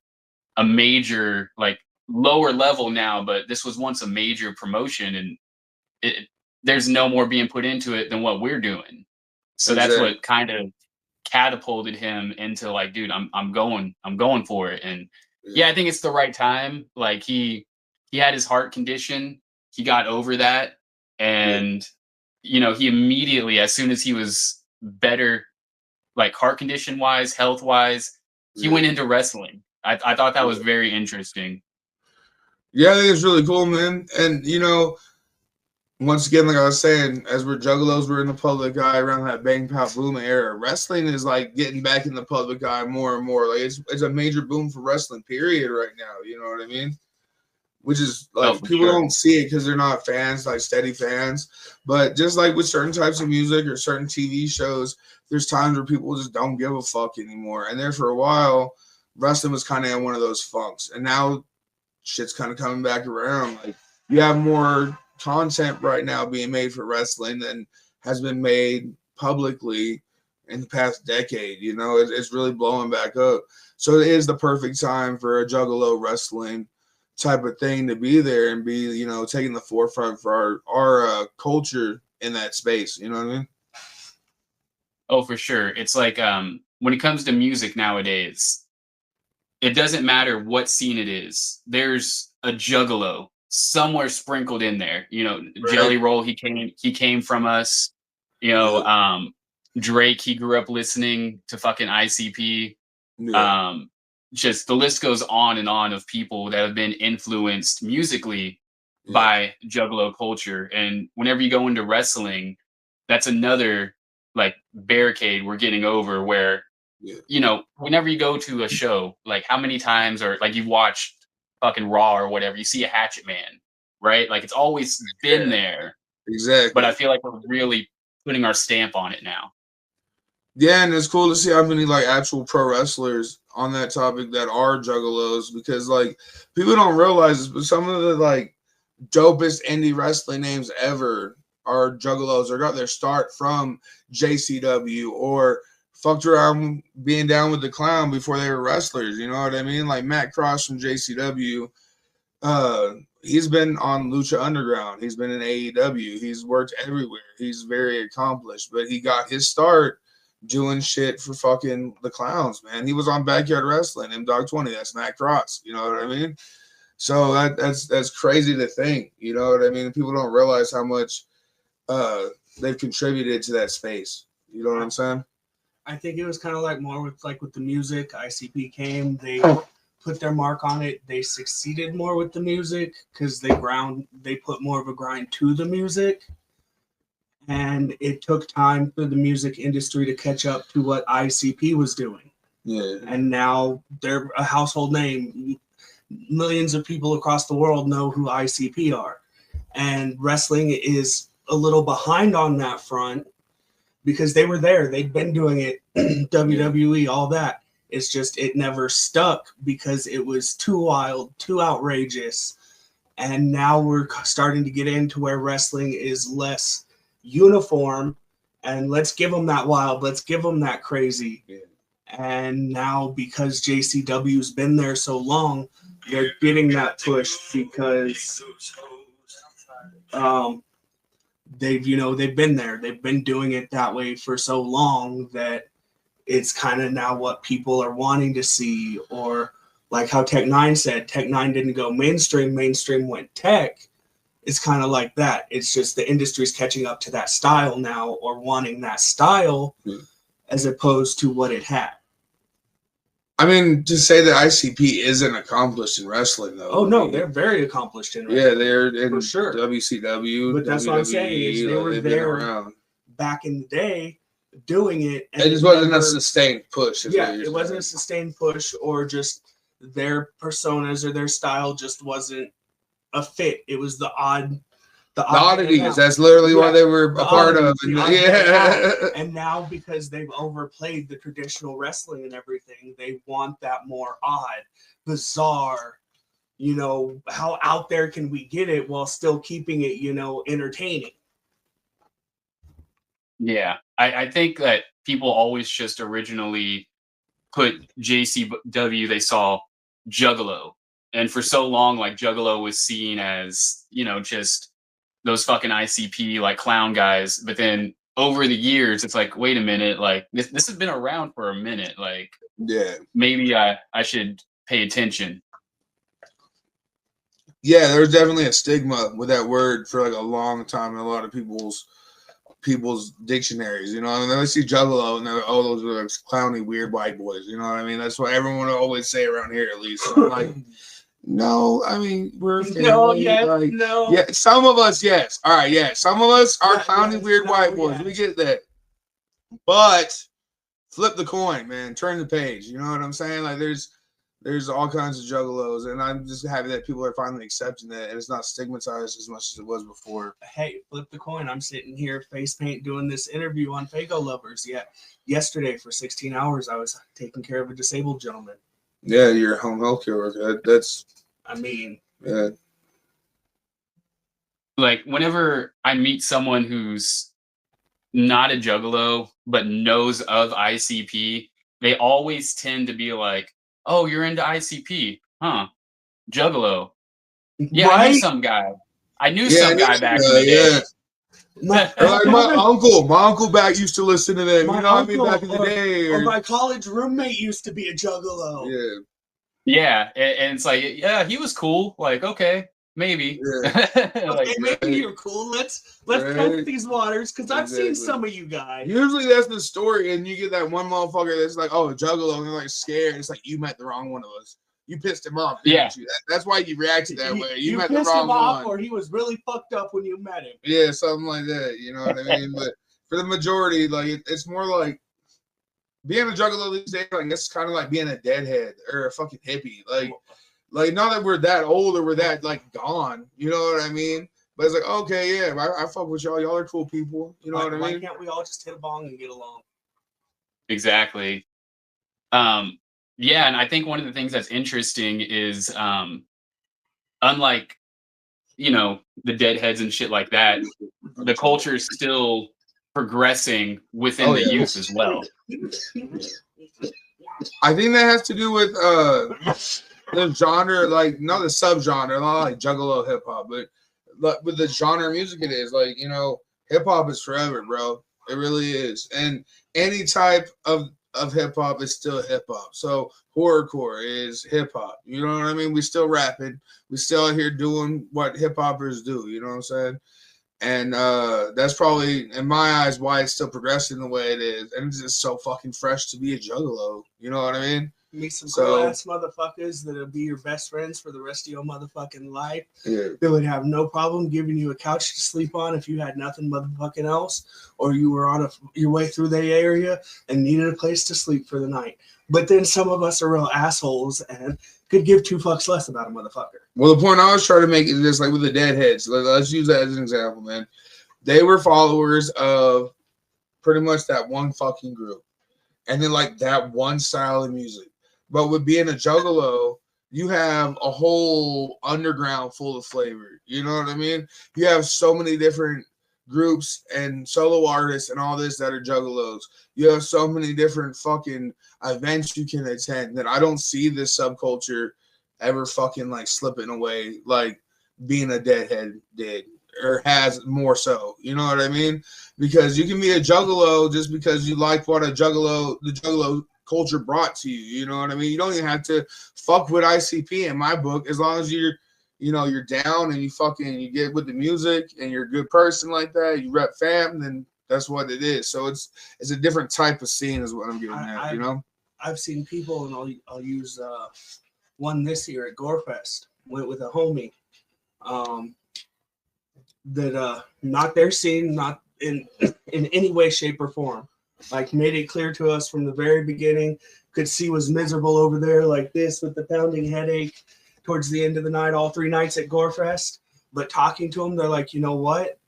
major, like, lower level now, but this was once a major promotion, and there's no more being put into it than what we're doing. So that's what kind of catapulted him into like, dude, I'm going for it. And I think it's the right time. Like he had his heart condition, he got over that, and he immediately, as soon as he was better, like heart condition wise, health wise, he went into wrestling. I thought that was very interesting. Yeah, I think it's really cool, man. And once again, like I was saying, as we're Juggalos, we're in the public eye around that Bang Pow Boom era. Wrestling is like getting back in the public eye more and more. Like it's a major boom for wrestling, period, right now. You know what I mean? Which is like people don't see it because they're not fans, like steady fans. But just like with certain types of music or certain TV shows, there's times where people just don't give a fuck anymore. And there for a while, wrestling was kind of in one of those funks, and now shit's kind of coming back around. Like you have more content right now being made for wrestling than has been made publicly in the past decade. It's really blowing back up. So it is the perfect time for a Juggalo wrestling type of thing to be there and be, you know, taking the forefront for our culture in that space. You know what I mean? Oh, for sure. It's like when it comes to music nowadays, it doesn't matter what scene it is. There's a Juggalo somewhere sprinkled in there. You know, Right. Jelly Roll, he came from us. You know, Drake, he grew up listening to fucking ICP. Yeah. Just the list goes on and on of people that have been influenced musically by Juggalo culture. And whenever you go into wrestling, that's another like barricade we're getting over where, you know, whenever you go to a show, like how many times or like you've watched fucking Raw or whatever, you see a Hatchet Man, right? Like it's always been there, Exactly. but I feel like we're really putting our stamp on it now. Yeah, and it's cool to see how many like actual pro wrestlers on that topic that are juggalos, because like people don't realize this, but some of the like dopest indie wrestling names ever are juggalos or got their start from JCW or fucked around being down with the Clown before they were wrestlers. You know what I mean? Like Matt Cross from JCW. He's been on Lucha Underground. He's been in AEW. He's worked everywhere. He's very accomplished, but he got his start doing shit for fucking the Clowns, man. He was on Backyard Wrestling and Dog 20. That's Matt Cross. You know what I mean? So that's crazy to think. You know what I mean? People don't realize how much they've contributed to that space. You know what I'm saying? I think it was kind of like more with the music. ICP came, they put their mark on it. They succeeded more with the music because they put more of a grind to the music. And it took time for the music industry to catch up to what ICP was doing. Yeah. And now they're a household name. Millions of people across the world know who ICP are. And wrestling is a little behind on that front because they were there. They'd been doing it, WWE, all that. It's just it never stuck because it was too wild, too outrageous. And now we're starting to get into where wrestling is less uniform, and let's give them that wild, let's give them that crazy. And now because JCW's been there so long, they're getting that push because they've been there, they've been doing it that way for so long that it's kind of now what people are wanting to see. Or like how Tech 9 said, Tech 9 didn't go mainstream went tech. It's kind of like that. It's just the industry's catching up to that style now, or wanting that style as opposed to what it had. I mean, to say that ICP isn't accomplished in wrestling, though. Oh, no, they're very accomplished in wrestling. Yeah, they're in for sure. WCW. But that's WWE, what I'm saying is they were there back in the day doing it. And it just wasn't a sustained push. Yeah, it wasn't a sustained push, or just their personas or their style just wasn't a fit. It was the oddities. That's literally what they were a part of. And now because they've overplayed the traditional wrestling and everything, they want that more odd, bizarre, how out there can we get it while still keeping it, entertaining. Yeah, I think that people always just originally put JCW, they saw Juggalo. And for so long, like Juggalo was seen as, just those fucking ICP like clown guys. But then over the years, it's like, wait a minute, like this has been around for a minute. Like, maybe I should pay attention. Yeah, there's definitely a stigma with that word for like a long time in a lot of people's dictionaries. You know, I mean, they see Juggalo and they're those are like clowny weird white boys. You know what I mean? That's what everyone would always say around here, at least. So I'm like, no, I mean, we're family. Yeah, some of us, yes. All right, yeah. Some of us are clowny weird white boys. We get that. But flip the coin, man. Turn the page. You know what I'm saying? Like there's all kinds of juggalos, and I'm just happy that people are finally accepting that, and it's not stigmatized as much as it was before. Hey, flip the coin. I'm sitting here face paint doing this interview on Fago Lovers. Yeah, yesterday for 16 hours, I was taking care of a disabled gentleman. Yeah, you're a home health care worker. That's. I mean. Yeah. Like whenever I meet someone who's not a juggalo but knows of ICP, they always tend to be like, "Oh, you're into ICP, huh? Juggalo. Yeah, I knew some guy. I knew some guy back in the day. My uncle back used to listen to them. You know what I mean? Back in the day. Or my college roommate used to be a juggalo. Yeah. Yeah, and it's like, yeah, he was cool. Like, okay, maybe. Yeah. Okay, maybe you're cool. Let's test these waters, because I've seen some of you guys. Usually that's the story, and you get that one motherfucker that's like, oh, juggalo, and they're like scared. It's like, you met the wrong one of us. You pissed him off. Yeah. You? That's why you reacted that way. You met pissed the wrong him off, one. or he was really fucked up when you met him. Yeah, something like that. You know what I mean? But for the majority, like it's more like being a juggalo these days. Like it's kind of like being a deadhead or a fucking hippie. Like not that we're that old or we're that like gone. You know what I mean? But it's like, okay, yeah, I fuck with y'all. Y'all are cool people. You know what I mean? Why can't we all just hit a bong and get along? Exactly. Yeah, and I think one of the things that's interesting is unlike, you know, the deadheads and shit like that, the culture is still progressing within the youth as well. I think that has to do with the genre, like not the subgenre, not like juggalo hip hop, but with the genre of music it is. Like, you know, hip hop is forever, bro. It really is. And any type of hip hop is still hip hop. So horrorcore is hip hop. You know what I mean? We still rapping. We still out here doing what hip hoppers do. You know what I'm saying? And that's probably, in my eyes, why it's still progressing the way it is. And it's just so fucking fresh to be a juggalo. You know what I mean? Meet some cool ass motherfuckers that'll be your best friends for the rest of your motherfucking life. Yeah. They would have no problem giving you a couch to sleep on if you had nothing motherfucking else, or you were on your way through the area and needed a place to sleep for the night. But then some of us are real assholes and could give two fucks less about a motherfucker. Well, the point I was trying to make is just like with the Deadheads. Let's use that as an example, man. They were followers of pretty much that one fucking group, and then like that one style of music. But with being a juggalo, you have a whole underground full of flavor. You know what I mean? You have so many different groups and solo artists and all this that are juggalos. You have so many different fucking events you can attend that I don't see this subculture ever fucking like slipping away like being a deadhead did or has more so. You know what I mean? Because you can be a juggalo just because you like what the juggalo culture brought to you. You know what I mean? You don't even have to fuck with ICP in my book, as long as you're down and you get with the music and you're a good person like that, you rep fam, then that's what it is. So it's a different type of scene is what I'm getting at, you know? I've seen people, and I'll use one this year at Gorefest, went with a homie that not their scene, not in any way, shape, or form. Like, made it clear to us from the very beginning, could see was miserable over there like this with the pounding headache towards the end of the night, all 3 nights at Gorefest. But talking to them, they're like, you know what?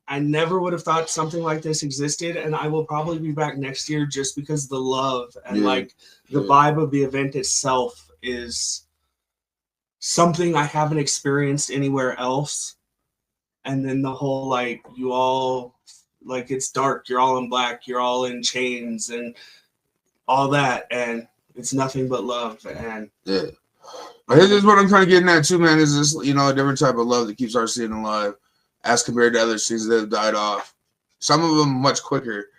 I never would have thought something like this existed, and I will probably be back next year just because the love and like the vibe of the event itself is something I haven't experienced anywhere else. And then the whole, like, you all, like, it's dark, you're all in black, you're all in chains and all that, and it's nothing but love. And yeah, I think that's what I'm kind of getting at too, man, is this, you know, a different type of love that keeps our scene alive as compared to other scenes that have died off. Some of them much quicker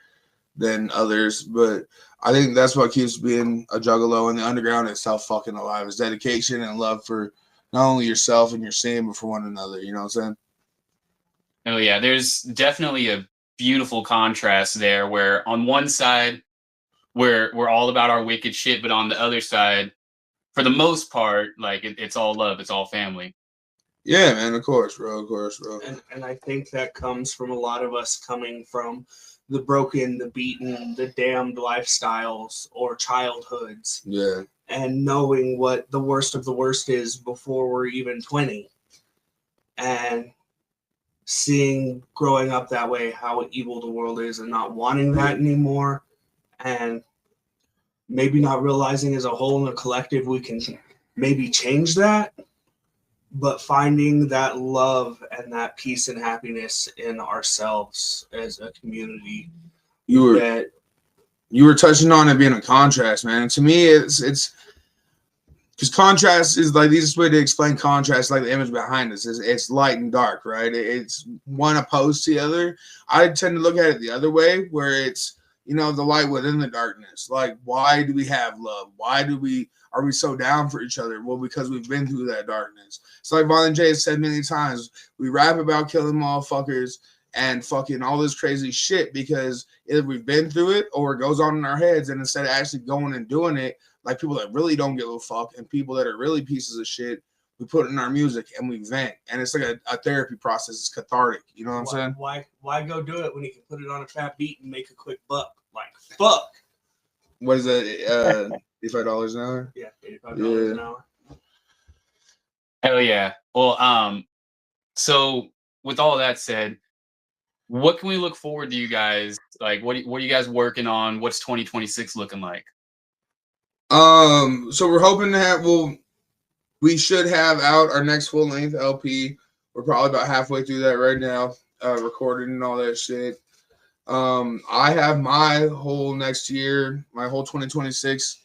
than others, but I think that's what keeps being a juggalo in the underground itself fucking alive, is dedication and love for not only yourself and your scene, but for one another. You know what I'm saying? Oh yeah, there's definitely a beautiful contrast there, where on one side we're all about our wicked shit, but on the other side, for the most part, like it's all love, it's all family. Yeah, man, of course, bro. And I think that comes from a lot of us coming from the broken, the beaten, the damned lifestyles or childhoods. Yeah. And knowing what the worst of the worst is before we're even 20. And seeing growing up that way how evil the world is and not wanting that anymore, and maybe not realizing as a whole in a collective we can maybe change that, but finding that love and that peace and happiness in ourselves as a community. You were touching on it being a contrast, man. To me, it's Because contrast is like the easiest way to explain contrast, like the image behind us is it's light and dark, right? It's one opposed to the other. I tend to look at it the other way, where it's, you know, the light within the darkness. Like, why do we have love? Why are we so down for each other? Well, because we've been through that darkness. It's like Violent J has said many times, we rap about killing motherfuckers and fucking all this crazy shit because either we've been through it or it goes on in our heads, and instead of actually going and doing it, like people that really don't give a fuck and people that are really pieces of shit, we put it in our music and we vent. And it's like a therapy process. It's cathartic. You know what I'm saying? Why go do it when you can put it on a fat beat and make a quick buck? Like, fuck. What is that? $85 an hour? Yeah, $85 an hour. Hell yeah. Well, so with all that said, what can we look forward to, you guys? Like, what are you guys working on? What's 2026 looking like? So we're hoping to have, we should have out our next full length LP. We're probably about halfway through that right now, recording and all that shit. I have my whole next year, my whole 2026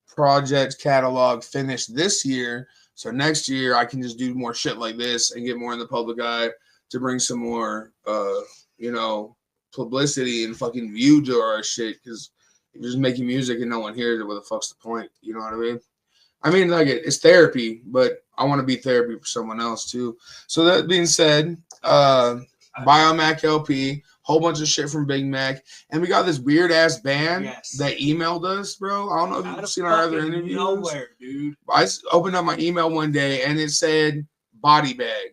project catalog finished this year. So next year I can just do more shit like this and get more in the public eye to bring some more, you know, publicity and fucking view to our shit. Because if you're just making music and no one hears it, what the fuck's the point? You know what I mean? I mean, like it's therapy, but I want to be therapy for someone else too. So that being said, BIO-Macc LP, whole bunch of shit from Big Mac, and we got this weird ass band that emailed us, bro. I don't know if you've seen our other interviews. Nowhere, dude. I opened up my email one day and it said body bag,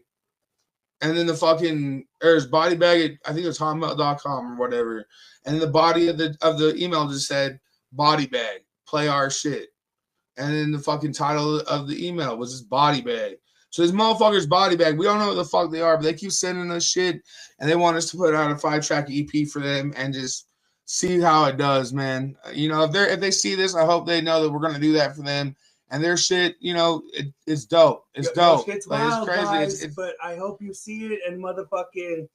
and then the fucking there's body bag. I think it was hotmail.com or whatever, and the body of the email just said body bag, play our shit. And then the fucking title of the email was just body bag. So this motherfucker's body bag. We don't know what the fuck they are, but they keep sending us shit, and they want us to put out a 5-track EP for them and just see how it does, man. You know, if they see this, I hope they know that we're gonna do that for them. And their shit, you know, it's dope. It's dope. It's wild, it's crazy. Guys, but I hope you see it and motherfucking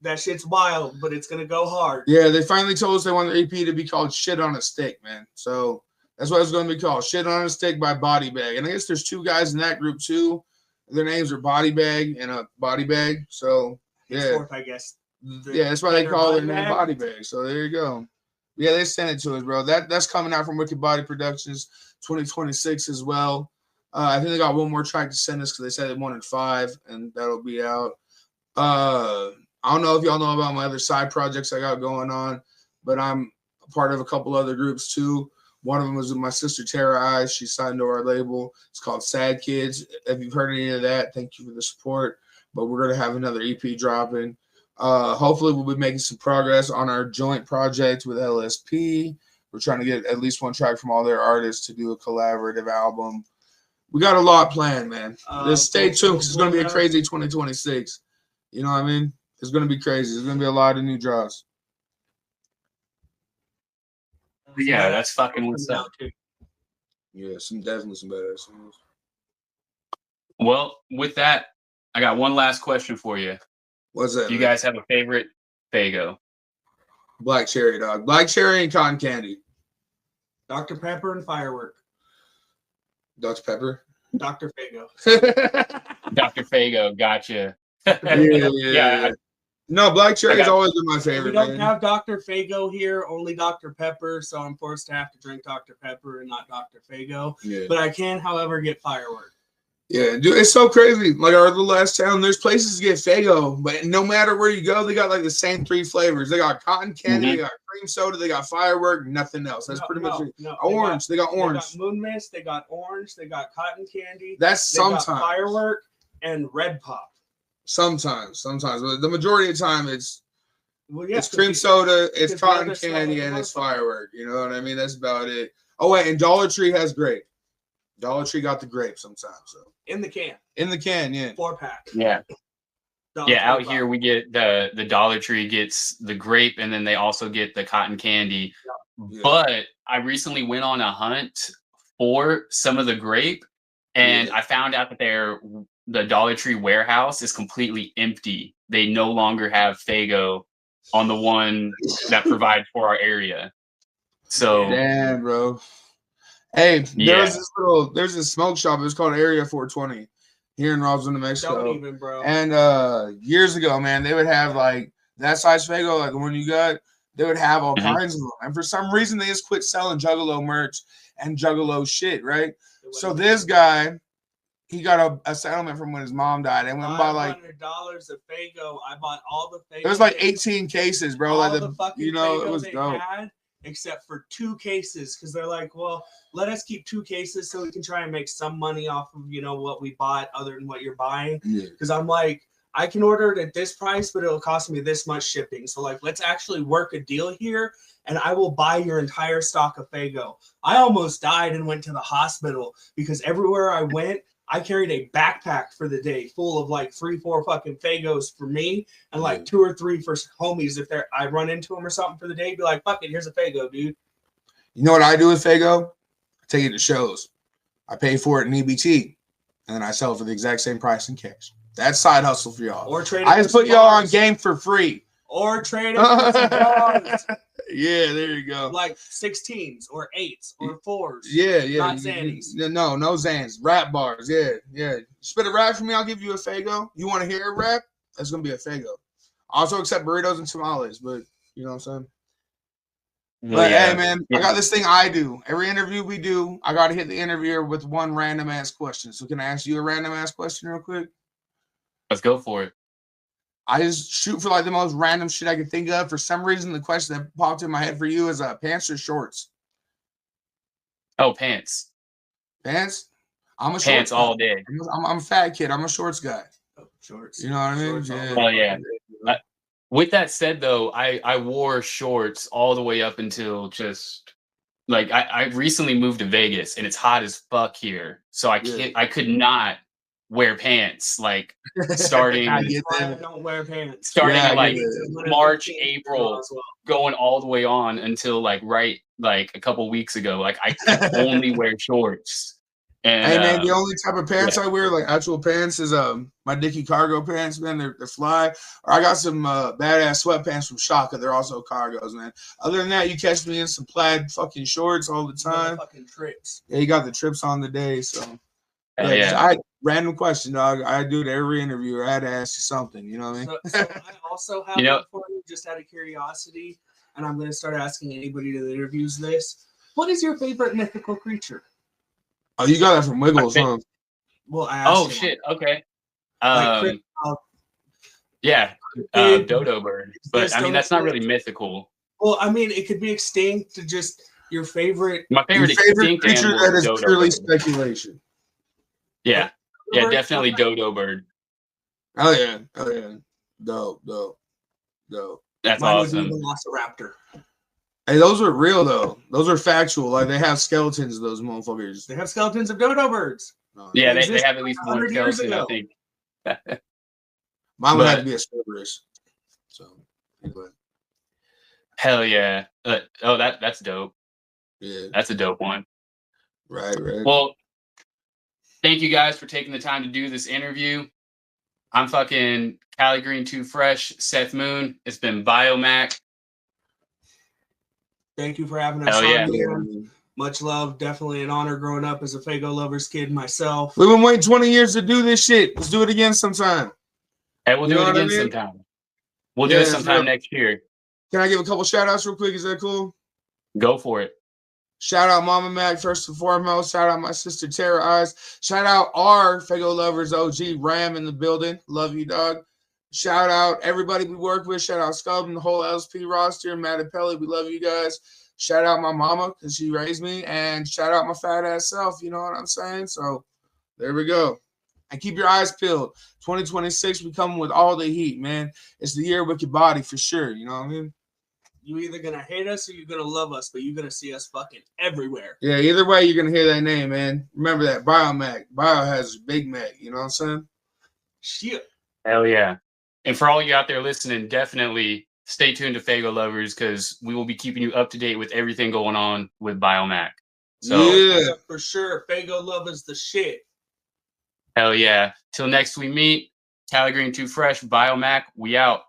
that shit's wild, but it's gonna go hard. Yeah, they finally told us they want their EP to be called Shit on a Stick, man. So that's what it's going to be called, Shit on a Stick by Body Bag. And I guess there's 2 guys in that group too. Their names are Body Bag and a Body Bag. So yeah, fourth, I guess. Yeah, that's why they call their name Body Bag. So there you go. Yeah, they sent it to us, bro. That's coming out from Wicked Body Productions, 2026 as well. I think they got one more track to send us because they said they wanted 5, and that'll be out. I don't know if y'all know about my other side projects I got going on, but I'm a part of a couple other groups too. One of them was with my sister Tara Eyes. She signed to our label. It's called Sad Kids. If you've heard any of that, thank you for the support. But we're gonna have another EP dropping. Hopefully, we'll be making some progress on our joint project with LSP. We're trying to get at least one track from all their artists to do a collaborative album. We got a lot planned, man. Just stay tuned because it's gonna be a crazy 2026. You know what I mean? It's gonna be crazy. There's gonna be a lot of new drops. Yeah, that's fucking what's up. Yeah, definitely some badass songs. Well, with that, I got one last question for you. What's that? Do you guys have a favorite Faygo? Black cherry, dog. Black cherry and cotton candy. Dr. Pepper and firework. Dr. Pepper? Dr. Faygo. Dr. Faygo, gotcha. Yeah. No, black cherry has always been my favorite. We don't have Dr. Faygo here, only Dr. Pepper, so I'm forced to have to drink Dr. Pepper and not Dr. Faygo. Yeah. But I can, however, get firework. Yeah, dude, it's so crazy. Like our little last town, there's places to get Faygo, but no matter where you go, they got like the same 3 flavors. They got cotton candy, they got cream soda, they got firework, nothing else. That's pretty much it. Orange, they got orange. They got moon mist, they got orange, they got cotton candy. That's sometimes. They got firework and red pop. Sometimes, but the majority of the time it's cream soda, it's cotton candy, and it's firework. You know what I mean? That's about it. Oh wait, and Dollar Tree has grape. Dollar Tree got the grape sometimes. So in the can, yeah. 4-pack. Yeah. Out here we get the Dollar Tree gets the grape, and then they also get the cotton candy. Yeah. But I recently went on a hunt for some of the grape, and I found out that the Dollar Tree warehouse is completely empty. They no longer have Faygo on the one that provides for our area. So damn, bro. Hey, Yeah. there's this smoke shop. It was called Area 420 here in Roswell, New Mexico. Don't even, bro. And years ago, man, they would have like that size Fago, like the one you got. They would have all kinds of them, and for some reason, they just quit selling Juggalo merch and Juggalo shit, right? So this guy, he got a settlement from when his mom died, and went and bought like $500 a Fago. I bought all the Fago. it was like 18 cases, bro. All Like the fucking you know, Fago it was they dope. had, except for 2 cases, because they're like, well, let us keep 2 cases so we can try and make some money off of what we bought other than what you're buying. Because I'm like, I can order it at this price, but it'll cost me this much shipping. So like, let's actually work a deal here, and I will buy your entire stock of Fago. I almost died and went to the hospital because everywhere I went, I carried a backpack for the day full of like 3-4 fucking Fagos for me and like 2 or 3 for homies. If I run into them or something for the day, be like, fuck it, here's a Fago, dude. You know what I do with Fago? I take it to shows. I pay for it in EBT, and then I sell it for the exact same price in cash. That's side hustle for y'all. Or trade. I just put y'all on game for free. Or trade it for some bars. Yeah, there you go. Like 16s or 8s or 4s. Yeah. Not Xannies. No Xans. Rap bars. Yeah. Spit a rap for me, I'll give you a Fago. You want to hear a rap? That's going to be a Fago. Also accept burritos and tamales, but you know what I'm saying? But hey, man, I got this thing I do. Every interview we do, I got to hit the interviewer with one random ass question. So can I ask you a random ass question real quick? Let's go for it. I just shoot for like the most random shit I can think of. For some reason, the question that popped in my head for you is pants or shorts? Oh, pants. Pants? I'm a pants all day. I'm a fat kid. I'm a shorts guy. Shorts. You know what I mean? Yeah. Oh, yeah. With that said, though, I wore shorts all the way up until just like I recently moved to Vegas and it's hot as fuck here. So I could not wear pants like starting I don't wear pants. Starting in like March, April, going all the way on until like a couple weeks ago. Like I could only wear shorts. And hey man, the only type of pants I wear, like actual pants, is my Dickie cargo pants, man. They're fly. Or I got some badass sweatpants from Shaka. They're also cargos, man. Other than that, you catch me in some plaid fucking shorts all the time. Fucking trips. Yeah, you got the trips on the day, so yeah. Random question, dog. I do it every interview. I had to ask you something. You know what I mean? So I also have one for you, just out of curiosity, and I'm going to start asking anybody that interviews this. What is your favorite mythical creature? Oh, you got that from Wiggles, huh? Well, I asked shit. Okay. Dodo bird. But I mean, that's not really mythical. Well, I mean, it could be extinct to just your favorite. My favorite creature that is purely speculation. Yeah. Yeah, definitely dodo bird. Oh yeah. Dope. That's Mine awesome. Would be Velociraptor. Hey, those are real though. Those are factual. Like they have skeletons of those motherfuckers. They have skeletons of dodo birds. Yeah, they have at least one skeleton, I think. Mine would have to be a Cerberus. So anyway. Hell yeah. That's dope. Yeah. That's a dope one. Right. Well, thank you guys for taking the time to do this interview. I'm fucking Cali Green 2 Fresh, Seth Moon. It's been BIO-Macc. Thank you for having us on here. Much love. Definitely an honor growing up as a Fago Lovers kid myself. We've been waiting 20 years to do this shit. Let's do it again sometime. Hey, we'll do it again sometime. We'll do it sometime next year. Can I give a couple shout outs real quick? Is that cool? Go for it. Shout out Mama Mac first and foremost. Shout out my sister Tara Eyes. Shout out our Fago Lovers OG Ram in the building. Love you, dog. Shout out everybody we work with. Shout out Scub and the whole LSP roster. Matt and Pelly, we love you guys. Shout out my mama because she raised me. And shout out my fat ass self. You know what I'm saying? So there we go. And keep your eyes peeled. 2026, we coming with all the heat, man. It's the year with your body for sure. You know what I mean? You either going to hate us or you're going to love us, but you're going to see us fucking everywhere. Yeah, either way, you're going to hear that name, man. Remember that. BIO-Macc. Bio has Big Mac. You know what I'm saying? Shit. Hell yeah. And for all you out there listening, definitely stay tuned to Fago Lovers because we will be keeping you up to date with everything going on with BIO-Macc. So, yeah, for sure. Fago Lovers the shit. Hell yeah. Till next we meet, Cali Green 2 Fresh, BIO-Macc, we out.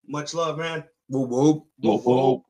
Much love, man. Whoop, whoop. Whoop, whoop.